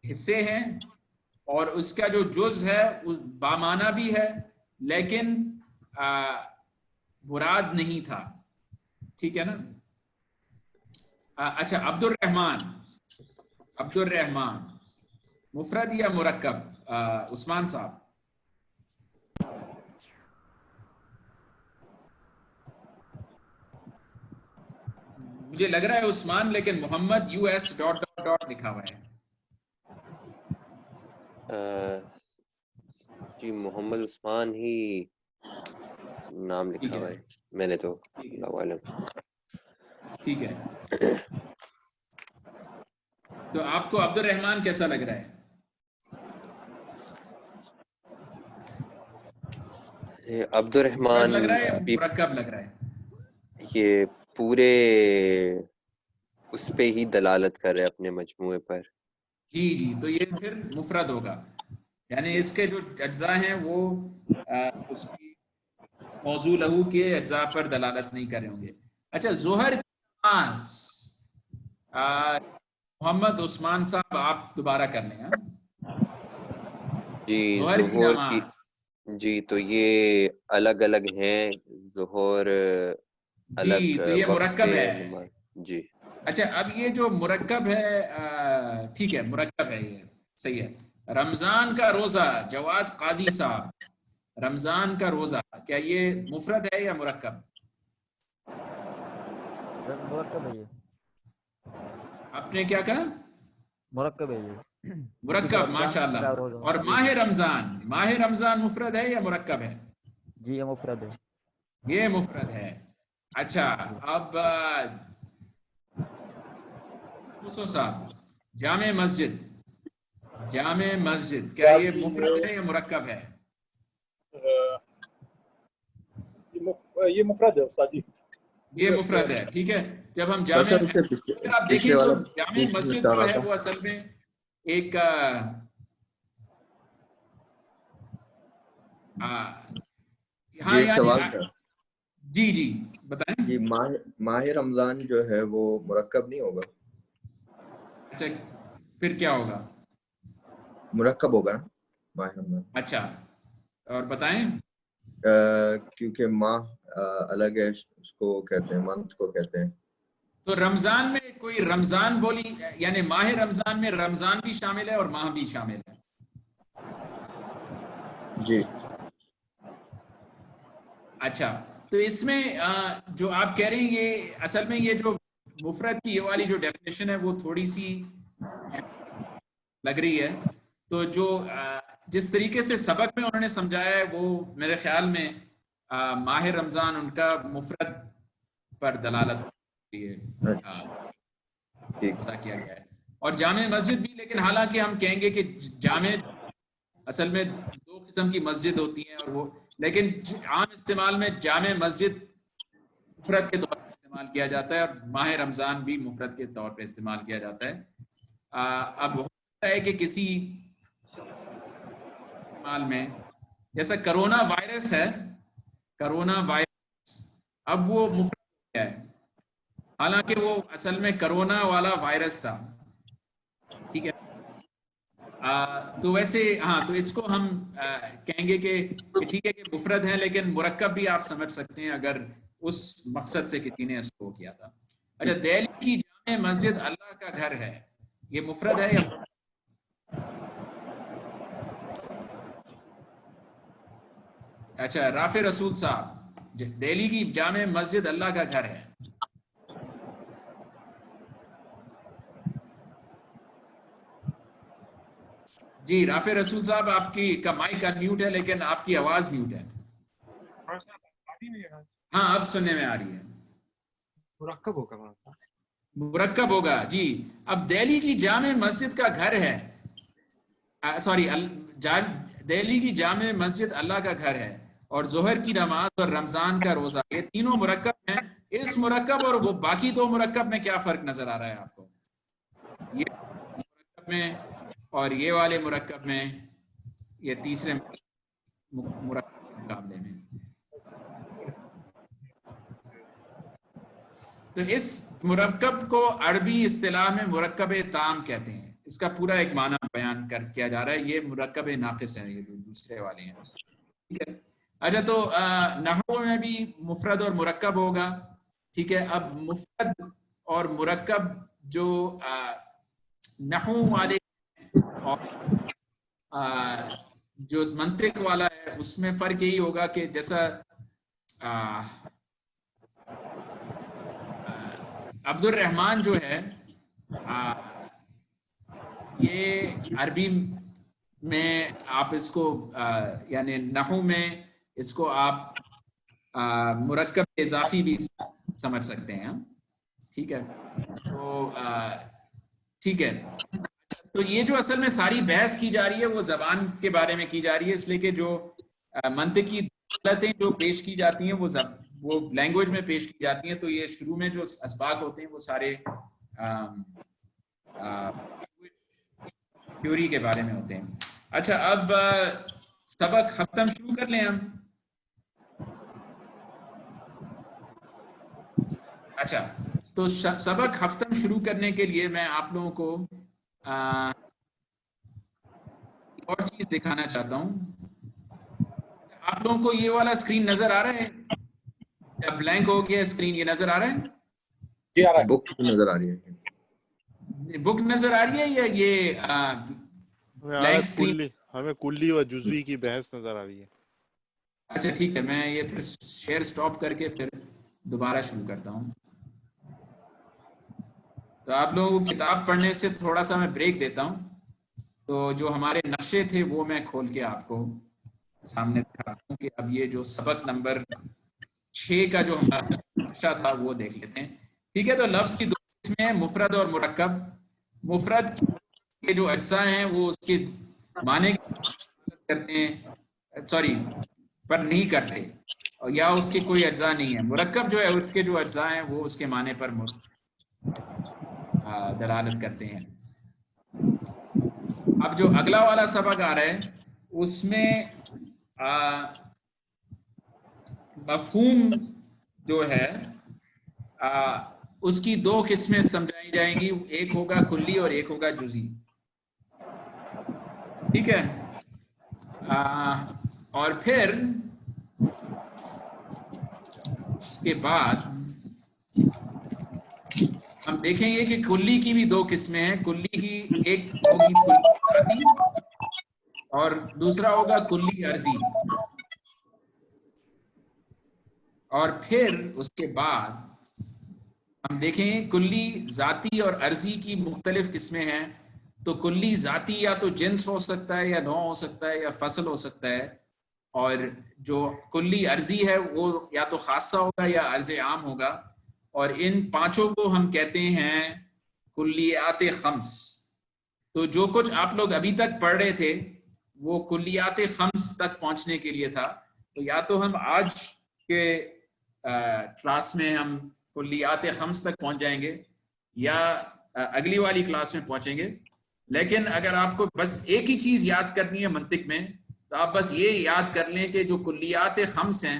حصے ہیں اور اس کا جو جز ہے بامعنی بھی ہے لیکن مراد نہیں تھا, ٹھیک ہے نا. اچھا, عبد الرحمان مفرد یا مرکب؟ عثمان صاحب. مجھے لگ رہا ہے عثمان, لیکن محمد US ... لکھا ہوا ہے. جی محمد عثمان ہی نام ٹھیک لکھا ہوا ہے ہے میں نے تو، اللہ عالم۔ ٹھیک ہے، تو آپ کو عبد الرحمن کیسا لگ رہا ہے؟ عبد مفرد الرحمن لگ رہا ہے یا بھی مرکب لگ رہا ہے؟ یہ پورے اس پہ ہی دلالت کر رہے اپنے مجموعے پر۔ جی جی، تو یہ پھر مفرد ہوگا، یعنی اس کے جو اجزاء ہیں وہ اس کی موضوع لہو کے اجزاء پر دلالت نہیں کر رہے ہوں گے۔ اچھا، ظہر کی نماز، محمد عثمان صاحب آپ دوبارہ کر لیں۔ ہاں، جی ظہر کی ظہور کی، نماز، جی تو یہ الگ الگ ہیں، ظہور جی الگ تو یہ وقت مرکب پہ ہے۔ نماز۔ جی اچھا، اب یہ جو مرکب ہے، ٹھیک ہے مرکب ہے، یہ صحیح ہے۔ رمضان کا روزہ، جواد قاضی صاحب، رمضان کا روزہ کیا یہ مفرد ہے یا مرکب؟ مرکب ہے یہ، آپ نے کیا کہا؟ مرکب ہے یہ مرکب، ماشاء اللہ۔ اور جی ماہ جی رمضان، ماہ رمضان مفرد ہے یا مرکب ہے؟ جی، یہ مفرد ہے یہ مفرد ہے۔ اچھا، جی۔ اب موسو صاحب، جامع مسجد، جامع مسجد کیا یہ مفرد ہے یا مرکب ہے؟ یہ مفرد ہے استاد جی۔ یہ مفرد ہے، ٹھیک ہے۔ جب ہم جامع، اگر آپ دیکھیں تو جامع مسجد جو ہے وہ اصل میں ایک ہاں ایک یعنی سوال تھا جی جی بتائیں۔ جی، ماہ رمضان جو ہے وہ مرکب نہیں ہوگا؟ اچھا، پھر کیا ہوگا؟ مرکب ہوگا نا ماہ رمضان، اچھا، اور بتائیں۔ کیونکہ ماہ الگ ہے، اس کو کہتے ہیں منتھ کو کہتے ہیں۔ تو رمضان میں کوئی رمضان بولی، یعنی ماہ رمضان میں رمضان بھی شامل ہے اور ماہ بھی شامل ہے۔ جی اچھا، تو اس میں جو آپ کہہ رہے ہیں، یہ اصل میں یہ جو مفرد کی یہ والی جو ڈیفینیشن ہے وہ تھوڑی سی لگ رہی ہے۔ تو جو جس طریقے سے سبق میں انہوں نے سمجھایا ہے وہ میرے خیال میں ماہ رمضان ان کا مفرد پر دلالت کرتی ہے، ٹھیک، کیا گیا ہے۔ اور جامع مسجد بھی، لیکن حالانکہ ہم کہیں گے کہ جامع اصل میں دو قسم کی مسجد ہوتی ہیں، اور وہ لیکن عام استعمال میں جامع مسجد مفرد کے طور پر استعمال کیا جاتا ہے، اور ماہ رمضان بھی مفرد کے طور پہ استعمال کیا جاتا ہے۔ اب ہو سکتا ہے کہ کسی استعمال میں، جیسا کرونا وائرس ہے، کرونا وائرس اب وہ مفرد ہو گیا ہے، حالانکہ وہ اصل میں کرونا والا وائرس تھا، ٹھیک ہے۔ تو ویسے ہاں، تو اس کو ہم کہیں گے کہ ٹھیک ہے کہ مفرد ہے، لیکن مرکب بھی آپ سمجھ سکتے ہیں اگر اس مقصد سے کسی نے اس کو کیا تھا۔ اچھا، دہلی کی جامع مسجد اللہ کا گھر ہے، یہ مفرد ہے یا اچھا، رافع رسول صاحب، دہلی کی جامع مسجد اللہ کا گھر ہے، جی رافع رسول صاحب آپ کی کا مائک ان میوٹ ہے لیکن آپ کی آواز میوٹ ہے۔ ہاں، اب سننے میں آ رہی ہے۔ مرکب ہوگا وہاں سے، مرکب ہوگا، جی۔ اب دہلی کی جامع مسجد کا گھر ہے، سوری، دہلی کی جامع مسجد اللہ کا گھر ہے، اور ظہر کی نماز اور رمضان کا روزہ، یہ تینوں مرکب ہیں۔ اس مرکب اور وہ باقی دو مرکب میں کیا فرق نظر آ رہا ہے آپ کو؟ یہ مرکب میں اور یہ والے مرکب میں، یہ تیسرے مرکب کے مقابلے میں، تو اس مرکب کو عربی اصطلاح میں مرکب تام کہتے ہیں۔ اس کا پورا ایک معنی بیان کیا جا رہا ہے، یہ مرکب ناقص ہے، یہ دوسرے والے ہیں، ٹھیک ہے۔ اچھا، تو نحو میں بھی مفرد اور مرکب ہوگا، ٹھیک ہے۔ اب مفرد اور مرکب جو نحو والے اور جو منطق والا ہے اس میں فرق یہی ہوگا کہ جیسا عبد الرحمن جو ہے، یہ عربی میں آپ اس کو یعنی نحو میں اس کو آپ مرکب اضافی بھی سمجھ سکتے ہیں. ٹھیک ہے, تو ٹھیک ہے. تو یہ جو اصل میں ساری بحث کی جا رہی ہے وہ زبان کے بارے میں کی جا رہی ہے, اس لیے کہ جو منطقی دلالتیں جو پیش کی جاتی ہیں وہ لینگویج میں پیش کی جاتی ہیں. تو یہ شروع میں جو اسباق ہوتے ہیں وہ سارے تھیوری کے بارے میں ہوتے ہیں. اچھا, اب سبق ختم شروع کر لیں ہم. اچھا, تو سبق ہفتم شروع کرنے کے لیے میں آپ لوگوں کو اور چیز دکھانا چاہتا ہوں. آپ لوگوں کو یہ والا اسکرین نظر آ رہا ہے یا بلینک ہو گیا اسکرین؟ یہ نظر آ رہا ہے؟ جی آ رہا ہے. بک نظر آ رہی ہے. بک نظر آ رہی ہے یا یہ بلینک اسکرین؟ ہمیں کلی و جزوی کی بحث نظر آ رہی ہے. اچھا ٹھیک ہے, میں یہ پھر شیئر سٹاپ کر کے پھر دوبارہ شروع کرتا ہوں. تو آپ لوگوں کو کتاب پڑھنے سے تھوڑا سا میں بریک دیتا ہوں. تو جو ہمارے نقشے تھے وہ میں کھول کے آپ کو سامنے دکھاتا ہوں کہ اب یہ جو سبق نمبر 6 کا جو ہمارا نقشہ تھا وہ دیکھ لیتے ہیں. ٹھیک ہے, تو لفظ کی 2 قسمیں ہیں, مفرد اور مرکب. مفرد کے جو اجزاء ہیں وہ اس کے معنی کرتے ہیں, سوری پر نہیں کرتے, یا اس کے کوئی اجزاء نہیں ہے. مرکب جو ہے اس کے جو اجزاء ہیں وہ اس کے معنی پر دلالت کرتے ہیں. اب جو اگلا والا سبق آ رہا ہے اس میں مفہوم جو ہے اس کی 2 قسمیں سمجھائی جائیں گی. ایک ہوگا کلی اور ایک ہوگا جزئی. ٹھیک ہے, اور پھر اس کے بعد ہم دیکھیں گے کہ کلی کی بھی 2 قسمیں ہیں. کلی کی ایک ہوگی کلی ذاتی اور دوسرا ہوگا کلی عرضی. اور پھر اس کے بعد ہم دیکھیں کلی ذاتی اور عرضی کی مختلف قسمیں ہیں. تو کلی ذاتی یا تو جنس ہو سکتا ہے یا نوع ہو سکتا ہے یا فصل ہو سکتا ہے, اور جو کلی عرضی ہے وہ یا تو خاصہ ہوگا یا عرض عام ہوگا. اور ان 5 کو ہم کہتے ہیں کلیات خمس. تو جو کچھ آپ لوگ ابھی تک پڑھ رہے تھے وہ کلیات خمس تک پہنچنے کے لیے تھا. تو یا تو ہم آج کے کلاس میں ہم کلیات خمس تک پہنچ جائیں گے یا اگلی والی کلاس میں پہنچیں گے. لیکن اگر آپ کو بس ایک ہی چیز یاد کرنی ہے منطق میں تو آپ بس یہ یاد کر لیں کہ جو کلیات خمس ہیں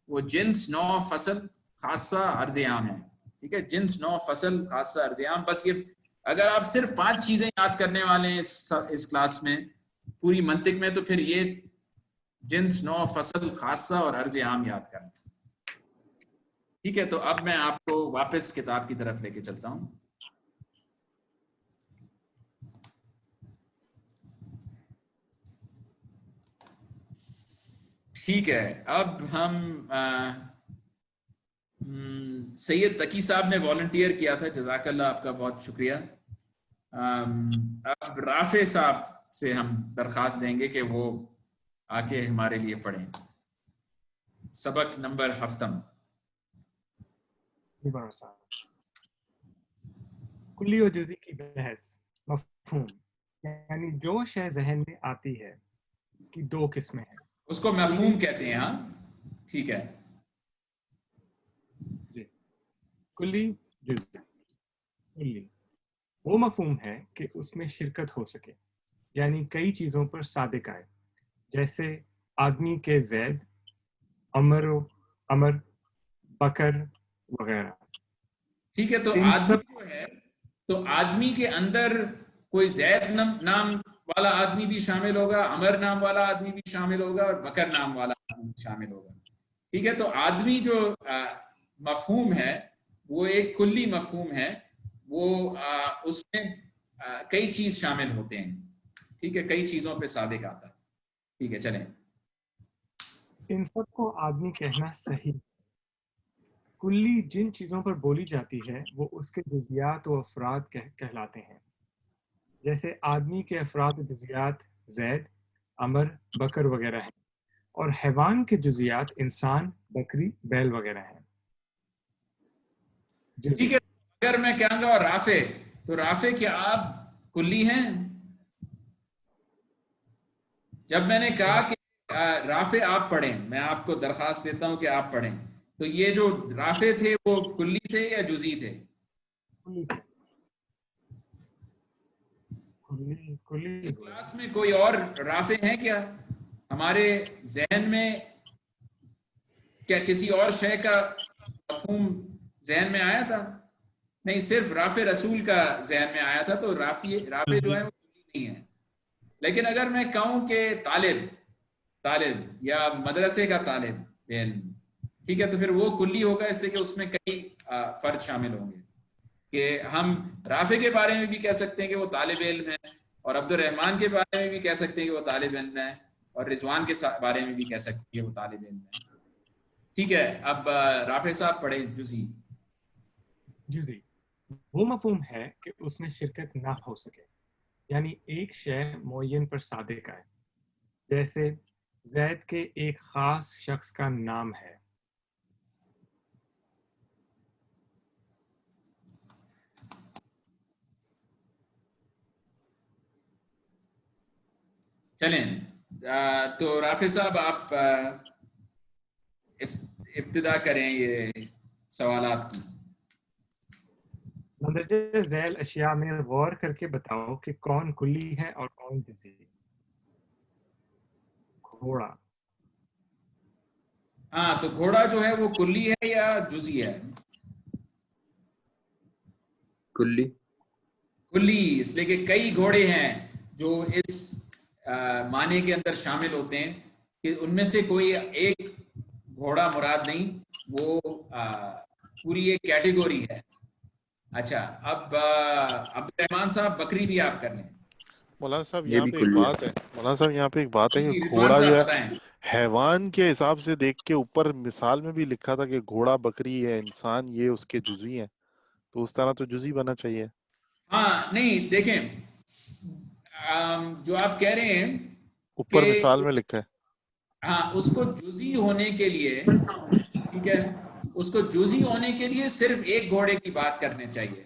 وہ جنس, نوع, فصل, خاصہ, عرض عام ہے. ٹھیک ہے, جنس, نوع, فصل, خاصہ, عرض عام. بس یہ اگر آپ صرف 5 چیزیں یاد کرنے والے ہیں اس کلاس میں پوری منطق میں تو پھر یہ جنس, نوع, فصل, خاصہ اور عرض عام یاد کرنا. ٹھیک ہے, تو اب میں آپ کو واپس کتاب کی طرف لے کے چلتا ہوں. ٹھیک ہے, اب ہم سید تقی صاحب نے والنٹیئر کیا تھا, جزاک اللہ, آپ کا بہت شکریہ. اب رافع صاحب سے ہم درخواست دیں گے کہ وہ آ کے ہمارے لیے پڑھیں سبق نمبر ہفتم. کلی و جزئی کی بحث. مفہوم یعنی جو شے ذہن میں آتی ہے کی 2 قسمیں ہیں. اس کو مفہوم کہتے ہیں. ہاں ٹھیک ہے جی. کلی, جزئی. کلی وہ مفہوم ہے کہ اس میں شرکت ہو سکے, یعنی کئی چیزوں پر صادق آئے, جیسے آدمی کے زید, امر, بکر وغیرہ. ٹھیک ہے, تو آدمی جو ہے تو آدمی کے اندر کوئی زید نام والا آدمی بھی شامل ہوگا, امر نام والا آدمی بھی شامل ہوگا اور بکر نام والا آدمی بھی شامل ہوگا. ٹھیک ہے, تو آدمی جو مفہوم ہے وہ ایک کلی مفہوم ہے. وہ اس میں کئی چیز شامل ہوتے ہیں. ٹھیک ہے, کئی چیزوں پہ صادق آتا ہے. ٹھیک ہے, چلیں. ان سب کو آدمی کہنا صحیح. کلی جن چیزوں پر بولی جاتی ہے وہ اس کے جزیات و افراد کہلاتے ہیں. جیسے آدمی کے افراد و جزیات زید، امر، بکر وغیرہ ہیں، اور حیوان کے جزیات انسان، بکری، بیل وغیرہ ہیں. جزئی. ٹھیک ہے. اگر میں کہوں گا رافع، تو رافع کیا آپ کلی ہیں؟ جب میں نے کہا کہ رافع آپ پڑھیں، میں آپ کو درخواست دیتا ہوں کہ آپ پڑھیں، تو یہ جو رافع تھے وہ کلی تھے یا جزئی تھے؟ اس کلاس میں کوئی اور رافع ہیں کیا؟ ہمارے ذہن میں کیا کسی اور شے کا مفہوم ذہن میں آیا تھا؟ نہیں، صرف رافع رسول کا ذہن میں آیا تھا. تو رافع جو ہے وہ کلی نہیں ہے. لیکن اگر میں کہوں کہ طالب یا مدرسے کا طالب علم، ٹھیک ہے، تو پھر وہ کلی ہوگا، اس لیے کہ اس میں کئی فرد شامل ہوں گے. کہ ہم رافع کے بارے میں بھی کہہ سکتے ہیں کہ وہ طالب علم ہے، اور عبد الرحمن کے بارے میں بھی کہہ سکتے ہیں کہ وہ طالب علم ہے، اور رضوان کے بارے میں بھی کہہ سکتے ہیں کہ وہ طالب علم ہے. ٹھیک ہے. اب رافع صاحب پڑھیں جزئی. جزئی وہ مفہوم ہے کہ اس میں شرکت نہ ہو سکے، یعنی ایک شے معین پر صادق آئے، جیسے زید کے ایک خاص شخص کا نام ہے. چلیں، تو رافع صاحب آپ ابتدا کریں یہ سوالات کی. مندرجہ ذیل اشیاء میں غور کر کے بتاؤ کہ کون کلی ہے اور کون جزئی. گھوڑا. ہاں، تو گھوڑا جو ہے وہ کلی ہے یا جزئی ہے؟ کلی. کلی، اس لیے کہ کئی گھوڑے ہیں جو اس معنی کے اندر شامل ہوتے ہیں کہ ان میں سے کوئی ایک گھوڑا مراد نہیں، وہ پوری ایک کیٹیگوری ہے. اچھا، اب عبد الرحمان صاحب بکری بھی آپ کر لیں. مولانا صاحب یہ یہاں بھی پہ ایک کلی ہے. بات ہے، مولانا صاحب یہاں پہ ایک بات ہے کہ رضوان گھوڑا جو صاحب ہے بتائیں. حیوان کے حساب سے دیکھ کے اوپر مثال میں بھی لکھا تھا کہ گھوڑا، بکری ہے، انسان، یہ اس کے جزئی ہیں، تو اس طرح تو جزئی بننا چاہیے. ہاں نہیں، دیکھیں جو آپ کہہ رہے ہیں اوپر کہ مثال میں لکھا ہے. ہاں، اس کو جزئی ہونے کے لیے، ٹھیک ہے، اس کو جزئی ہونے کے لیے صرف ایک گھوڑے کی بات کرنے چاہیے.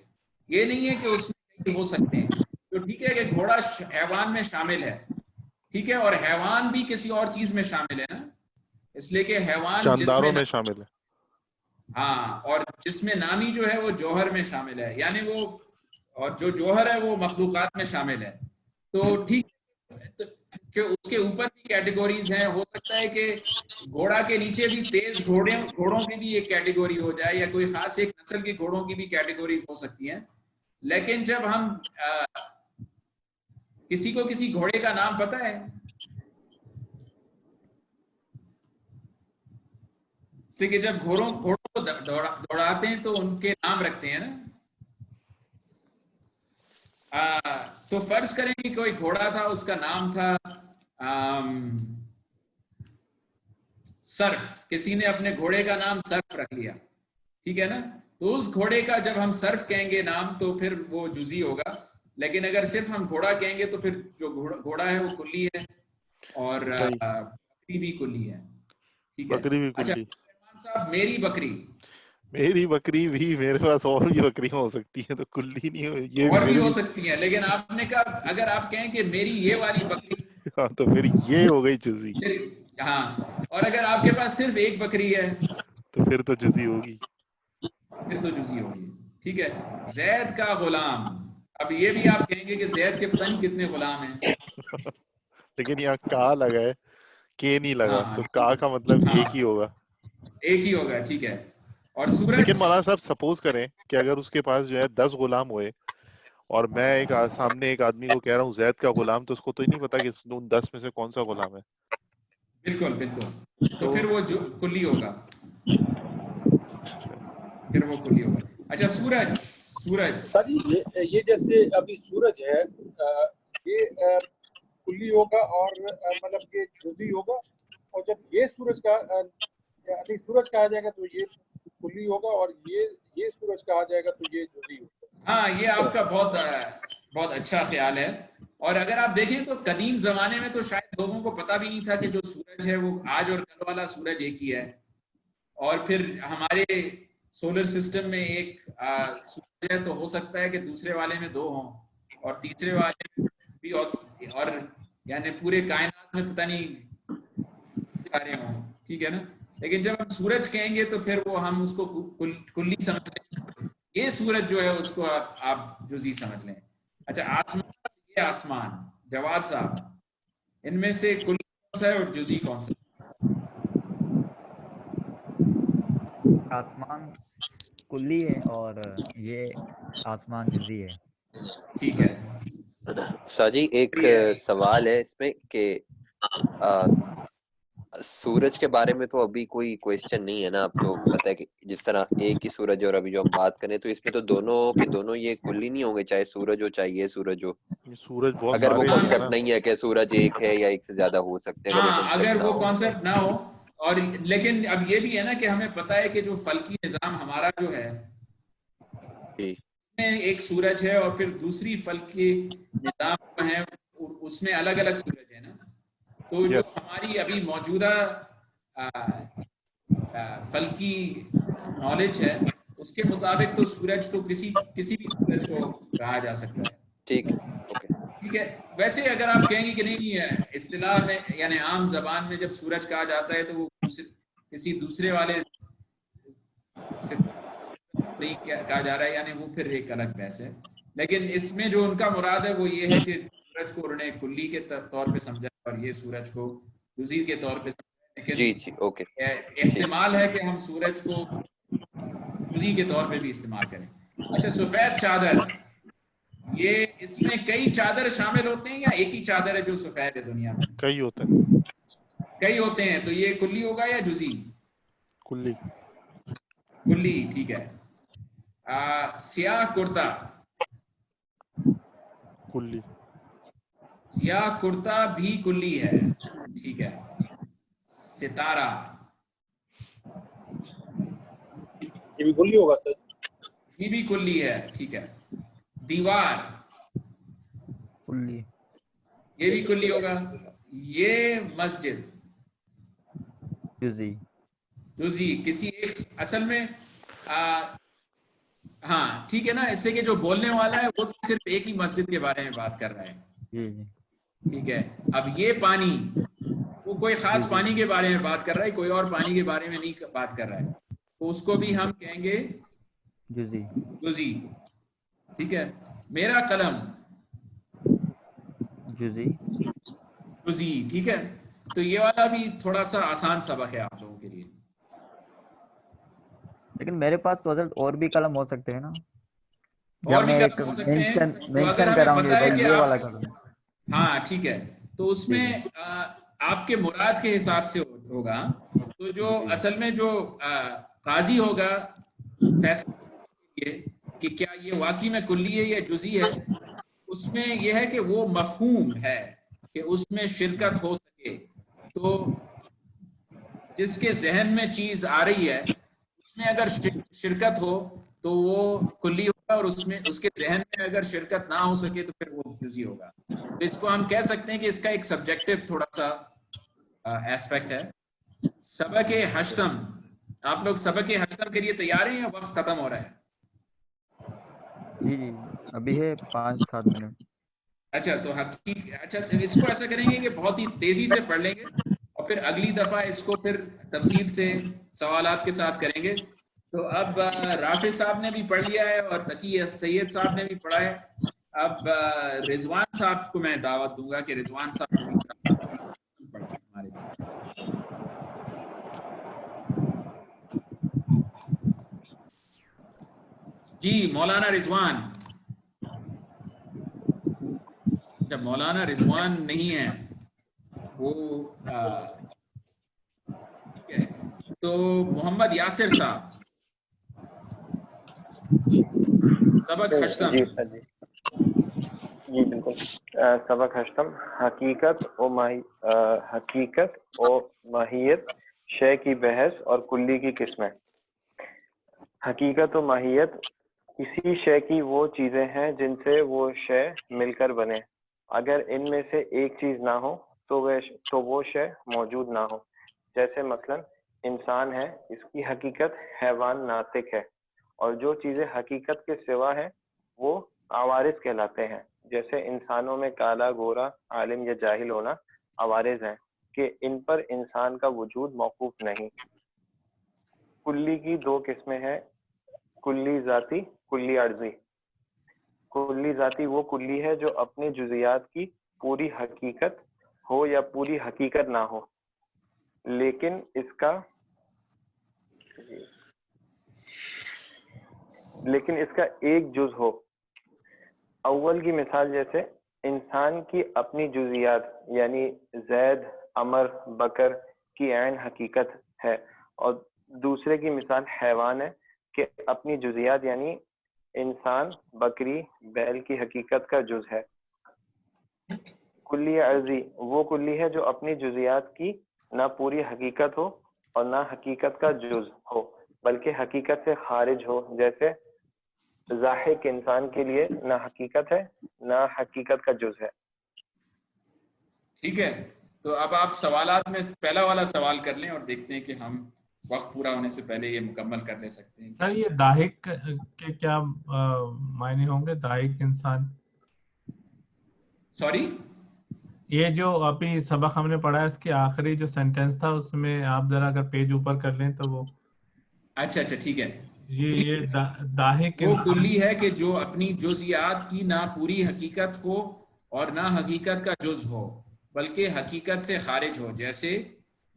یہ نہیں ہے کہ اس میں کئی ہو سکتے ہیں. تو ٹھیک ہے کہ گھوڑا حیوان میں شامل ہے، ٹھیک ہے، اور حیوان بھی کسی اور چیز میں شامل ہے نا، اس لیے کہ حیوان جانداروں میں شامل ہے. ہاں، اور جسم نامی جو ہے وہ جوہر میں شامل ہے، یعنی وہ، اور جو جوہر ہے وہ مخلوقات میں شامل ہے. تو ٹھیک کہ اس کے اوپر بھی کیٹیگوریز ہیں. ہو سکتا ہے کہ گھوڑا کے نیچے بھی تیز گھوڑوں کی بھی ایک کیٹیگوری ہو جائے، یا کوئی خاص ایک نسل کے گھوڑوں کی بھی کیٹیگوریز ہو سکتی ہیں. لیکن جب ہم کسی کو کسی گھوڑے کا نام پتہ ہے؟ اس لیے کہ جب گھوڑوں کو دوڑاتے ہیں تو ان کے نام رکھتے ہیں نا. تو فرض کریں کہ کوئی گھوڑا تھا، اس کا نام تھا صرف. کسی نے اپنے گھوڑے کا نام صرف رکھ لیا، ٹھیک ہے نا، تو اس گھوڑے کا جب ہم صرف کہیں گے نام تو پھر وہ جزئی ہوگا. لیکن اگر صرف ہم گھوڑا کہیں گے تو پھر جو گھوڑا ہے وہ کلی ہے، اور صحیح. بکری بھی کلی ہے. ٹھیک ہے. بکری بھی اچھا کلی. رحمان صاحب، میری بکری، میری بکری بھی، میرے پاس اور بھی بکریاں ہو سکتی ہیں، تو کلی نہیں ہو، یہ اور بھی میرے ہو لیے. سکتی ہیں، لیکن آپ نے کہا اگر آپ کہیں کہ میری یہ والی بکری، ہاں، تو پھر یہ ہو گئی جزئی. ہاں، اور اگر آپ کے پاس صرف ایک بکری ہے تو پھر تو جزئی ہوگی. پھر تو جزئی ہوگی. ٹھیک ہے. زید کا غلام، اب یہ بھی آپ کہیں گے کہ زید کے پتہ نہیں کتنے غلام ہیں. لیکن یہاں کا لگا ہے، کے نہیں لگا، ہاں تو کا مطلب ہاں، ایک ہی ہوگا. ایک ہی ہوگا. ٹھیک ہے. اور سورج، لیکن مولانا صاحب سپوز کریں کہ اگر اس کے پاس جو ہے 10 غلام ہوئے، اور میں ایک سامنے ایک آدمی کو کہہ رہا ہوں زید کا غلام، تو اس کو تو ہی نہیں پتا کہ ان 10 میں سے کون سا غلام ہے. بالکل بالکل، تو پھر وہ کلی ہوگا. اچھا. پھر وہ کلی ہوگا. اچھا، سورج سر یہ جیسے ابھی سورج ہے، یہ کلی ہوگا اور مطلب کہ جزئی ہوگا، اور جب یہ سورج کا ابھی سورج کہا جائے گا تو یہ کلی ہوگا، اور یہ سورج کہا جائے گا تو یہ جزئی ہوگا. ہاں، یہ آپ کا بہت اچھا خیال ہے. اور اگر آپ دیکھیں تو قدیم زمانے میں تو شاید لوگوں کو پتہ بھی نہیں تھا کہ جو سورج ہے وہ آج اور کل والا سورج ایک ہی ہے، اور پھر ہمارے سولر سسٹم میں ایک سورج ہے تو ہو سکتا ہے کہ دوسرے والے میں 2 ہوں اور تیسرے والے میں بھی، اور یعنی پورے کائنات میں پتہ نہیں سارے ہوں، ٹھیک ہے نا. لیکن جب ہم سورج کہیں گے تو پھر وہ ہم اس کو کلی سمجھ لیں، یہ سورج جو ہے اس کو آپ جزئی سمجھ لیں. اچھا آسمان، یہ آسمان، جواد صاحب ان میں سے کلی کون سا ہے اور جزئی کون سا ہے؟ آسمان کلی ہے اور یہ آسمان جزئی ہے. ٹھیک ہے. ساجی ایک سوال ہے اس میں کہ سورج کے بارے میں تو ابھی کوئی کوئسچن نہیں ہے نا. آپ تو پتہ ہے کہ جس طرح ایک ہی سورج ہے، اور ابھی جو ہم بات کریں تو اس میں تو دونوں کے دونوں یہ کلی نہیں ہوں گے، چاہے سورج ہو چاہے یہ سورج ہو. یہ سورج بہت اگر وہ سارے ہیں کانسیپٹ نا. نہیں ہے کہ سورج ایک ہے یا ایک سے زیادہ ہو سکتے ہیں، اگر وہ ہاں کانسیپٹ اگر نہ وہ ہو. کانسیپٹ نہ ہو. اور لیکن اب یہ بھی ہے نا کہ ہمیں پتہ ہے کہ جو فلکی نظام ہمارا جو ہے جی میں ایک سورج ہے اور پھر دوسری فلکی نظام جو ہے اس میں الگ الگ سورج ہے نا. تو جو یس ہماری ابھی موجودہ فلکی نالج ہے اس کے مطابق تو سورج تو کسی بھی سورج کو کہا جا سکتا ہے. ٹھیک ہے، اوکے. ٹھیک ہے. ویسے اگر آپ کہیں گے کہ نہیں ہے اصطلاح میں یعنی عام زبان میں جب سورج کہا جاتا ہے تو وہ کسی دوسرے والے سے نہیں کہا جا رہا ہے، یعنی وہ پھر ایک الگ بحث ہے. لیکن اس میں جو ان کا مراد ہے وہ یہ ہے کہ سورج کو انہوں نے کلی کے طور پہ سمجھا اور یہ سورج کو جزئی کے طور پہ سمجھا. لیکن جی اوکے احتمال ہے کہ ہم سورج کو جزئی کے طور پہ بھی استعمال کریں. اچھا سفید چادر، یہ اس میں کئی چادر شامل ہوتے ہیں یا ایک ہی چادر ہے جو سفید ہے دنیا میں؟ کئی ہوتے ہیں. کئی ہوتے ہیں، تو یہ کلی ہوگا یا جزئی؟ کلی. کلی، ٹھیک ہے. سیاہ کرتا، کلی. سیاہ کرتا بھی کلی ہے، ٹھیک ہے. ستارہ، یہ بھی کلی ہوگا سر؟ یہ بھی کلی ہے، ٹھیک ہے. دیوار، کلی. یہ بھی کلی ہوگا. یہ مسجد، جزئی. جزئی کسی ایک اصل میں ہاں ٹھیک ہے نا. اس لیے کہ جو بولنے والا ہے وہ تو صرف ایک ہی مسجد کے بارے میں بات کر رہا ہے، جی جی ٹھیک ہے. اب یہ پانی، وہ کوئی خاص پانی کے بارے میں بات کر رہا ہے، کوئی اور پانی کے بارے میں نہیں بات کر رہا ہے، تو اس کو بھی ہم کہیں گے جزئی. جزئی، ٹھیک ہے. میرا قلم، جزئی. جزئی، ٹھیک ہے. تو یہ والا بھی تھوڑا سا آسان سبق ہے آپ لوگوں کے لیے. لیکن میرے پاس تو حضرت اور بھی قلم ہو سکتے ہیں نا، یا اور بھی میں ایک قلم ہو سکتے ہیں. تو اگر مینشن ہمیں کراؤں پتہ ہے بھائی کہ یہ آپ، والا قلم. ہاں ٹھیک ہے، تو اس جی میں آپ کے مراد کے حساب سے ہوگا. تو جو جی اصل میں جو قاضی ہوگا فیصلہ کہ کیا یہ واقعی میں کلی ہے یا جزئی ہے، اس میں یہ ہے کہ وہ مفہوم ہے کہ اس میں شرکت ہو سکے. تو جس کے ذہن میں چیز آ رہی ہے اس میں اگر شرکت ہو تو وہ کلی ہوگا، اور اس میں اس کے ذہن میں اگر شرکت نہ ہو سکے تو پھر وہ جزئی ہوگا. تو اس کو ہم کہہ سکتے ہیں کہ اس کا ایک سبجیکٹو تھوڑا سا ایسپیکٹ ہے. سبق ہشتم، آپ لوگ سبق ہشتم کے لیے تیار ہیں یا وقت ختم ہو رہا ہے؟ جی جی ابھی ہے 5-7 منٹ. اچھا تو اچھا اس کو ایسا کریں گے کہ بہت ہی تیزی سے پڑھ لیں گے اور پھر اگلی دفعہ اس کو پھر تفصیل سے سوالات کے ساتھ کریں گے. تو اب رافع صاحب نے بھی پڑھ لیا ہے اور تقی سید صاحب نے بھی پڑھا ہے. اب رضوان صاحب کو میں دعوت دوں گا کہ رضوان صاحب پڑھیں ہمارے لیے. جی مولانا رضوان. جب مولانا رضوان نہیں ہے وہ ٹھیک ہے، تو محمد یاسر صاحب سبق ہشتم. جی سر جی جی بالکل. سبق ہشتم، حقیقت و ماہیت شے کی بحث اور کلی کی قسمیں. حقیقت و ماہیت کسی شے کی وہ چیزیں ہیں جن سے وہ شے مل کر بنے. اگر ان میں سے ایک چیز نہ ہو تو وہ شے موجود نہ ہو. جیسے مثلا انسان ہے، اس کی حقیقت حیوان ناطق ہے، اور جو چیزیں حقیقت کے سوا ہے وہ عوارض کہلاتے ہیں. جیسے انسانوں میں کالا، گورا، عالم یا جاہل ہونا عوارض ہیں کہ ان پر انسان کا وجود موقوف نہیں. کلی کی دو قسمیں ہیں، کلی ذاتی، کلی عرضی. کلی ذاتی وہ کلی ہے جو اپنے جزیات کی پوری حقیقت ہو یا پوری حقیقت نہ ہو، لیکن اس کا ایک جز ہو. اول کی مثال جیسے انسان کی اپنی جزیات یعنی زید، عمر، بکر کی عین حقیقت ہے، اور دوسرے کی مثال حیوان ہے کہ اپنی جزیات یعنی انسان، بکری، بیل کی حقیقت کا جز ہے. کلی عرضی وہ کلی ہے جو اپنی جزیات کی نہ پوری حقیقت ہو اور نہ حقیقت کا جز ہو بلکہ حقیقت سے خارج ہو. جیسے ضاحک انسان کے لیے نہ حقیقت ہے نہ حقیقت کا جز ہے. ٹھیک ہے، تو اب آپ سوالات میں پہلا والا سوال کر لیں اور دیکھتے ہیں کہ ہم وقت پورا ہونے سے پہلے یہ مکمل کر لے سکتے ہیں. سر یہ داہک کے کیا معنی ہوں گے؟ داہک انسان، سوری یہ جو ابھی سبق ہم نے پڑھا ہے اس کے آخری جو سینٹینس تھا اس میں آپ ذرا اگر پیج اوپر کر لیں تو وہ اچھا ٹھیک ہے. یہ داہک وہ انسان کلی ہے کہ جو اپنی جزیات کی نہ پوری حقیقت ہو اور نہ حقیقت کا جز ہو بلکہ حقیقت سے خارج ہو. جیسے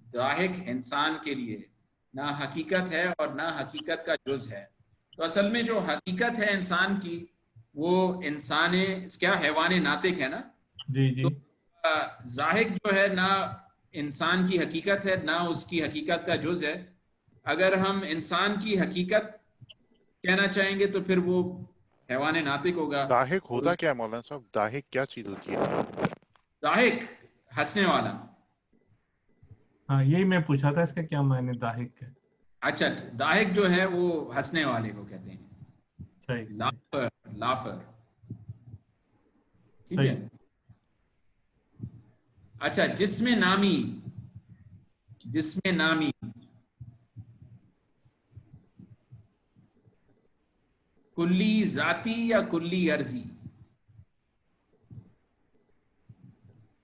ضاحک انسان کے لیے نہ حقیقت ہے اور نہ حقیقت کا جز ہے. تو اصل میں جو حقیقت ہے انسان کی وہ انسان کیا حیوان ناطق ہے نا. جی تو ضاحک جو ہے نہ انسان کی حقیقت ہے نہ اس کی حقیقت کا جز ہے. اگر ہم انسان کی حقیقت کہنا چاہیں گے تو پھر وہ حیوان ناطق ہوگا. داہک ہوتا کیا ہے مولانا صاحب؟ داہک کیا چیز ہوتی ہے؟ ضاحک ہنسنے والا. ہاں یہی میں پوچھا تھا اس کا کیا معنی داہک ہے. اچھا ضاحک جو ہے وہ ہنسنے والے کو کہتے ہیں. صحیح لافر. ٹھیک صحیح. ہے. اچھا جسم نامی کلی ذاتی یا کلی عرضی؟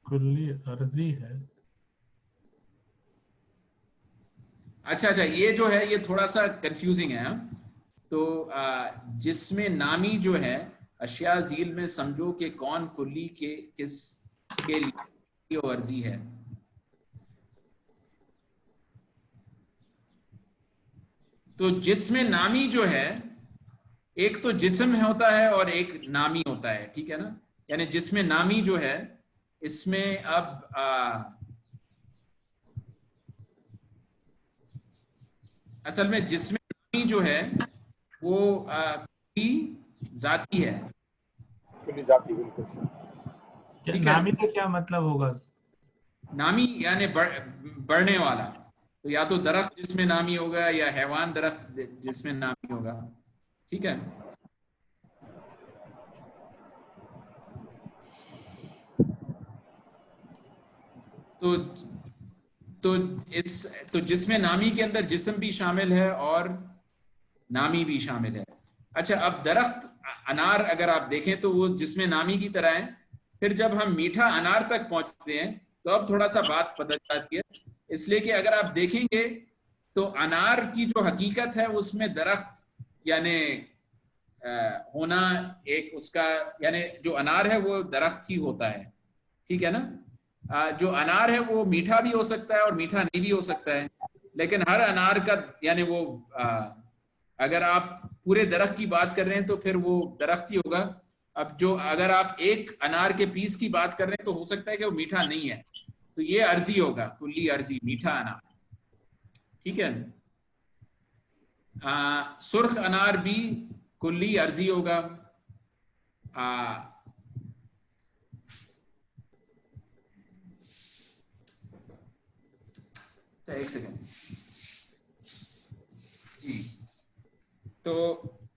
کلی عرضی ہے. اچھا یہ جو ہے یہ تھوڑا سا کنفیوزنگ ہے. تو جسم نامی جو ہے اشیاء ذیل میں سمجھو کہ کون کلی کے کس کے لیے عرضی ہے. تو جسم نامی جو ہے ایک تو جسم ہوتا ہے اور ایک نامی ہوتا ہے. ٹھیک ہے نا. یعنی جسم نامی جو ہے اس میں اب اصل میں جسم نامی جو ہے وہ ذاتی ہے. کلی ذاتی بالکل صحیح. ٹھیک ہے. نامی کا کیا مطلب ہوگا؟ نامی یعنی بڑھنے والا. تو یا تو درخت جس میں نامی ہوگا یا حیوان درخت جس میں نامی ہوگا. ٹھیک ہے. تو جسم نامی کے اندر جسم بھی شامل ہے اور نامی بھی شامل ہے. اچھا اب درخت انار اگر آپ دیکھیں تو وہ جسم نامی کی طرح ہے. پھر جب ہم میٹھا انار تک پہنچتے ہیں تو اب تھوڑا سا بات بدل جاتی ہے. اس لیے کہ اگر آپ دیکھیں گے تو انار کی جو حقیقت ہے اس میں درخت یعنی ہونا ایک اس کا یعنی جو انار ہے وہ درخت ہی ہوتا ہے. ٹھیک ہے نا. جو انار ہے وہ میٹھا بھی ہو سکتا ہے اور میٹھا نہیں بھی ہو سکتا ہے. لیکن ہر انار کا یعنی وہ اگر آپ پورے درخت کی بات کر رہے ہیں تو پھر وہ درخت ہی ہوگا. اب جو اگر آپ ایک انار کے پیس کی بات کر رہے ہیں تو ہو سکتا ہے کہ وہ میٹھا نہیں ہے. تو یہ عرضی ہوگا، کلی عرضی، میٹھا انار. ٹھیک ہے. سرخ انار بھی کلی عرضی ہوگا. ایک سیکنڈ جی. تو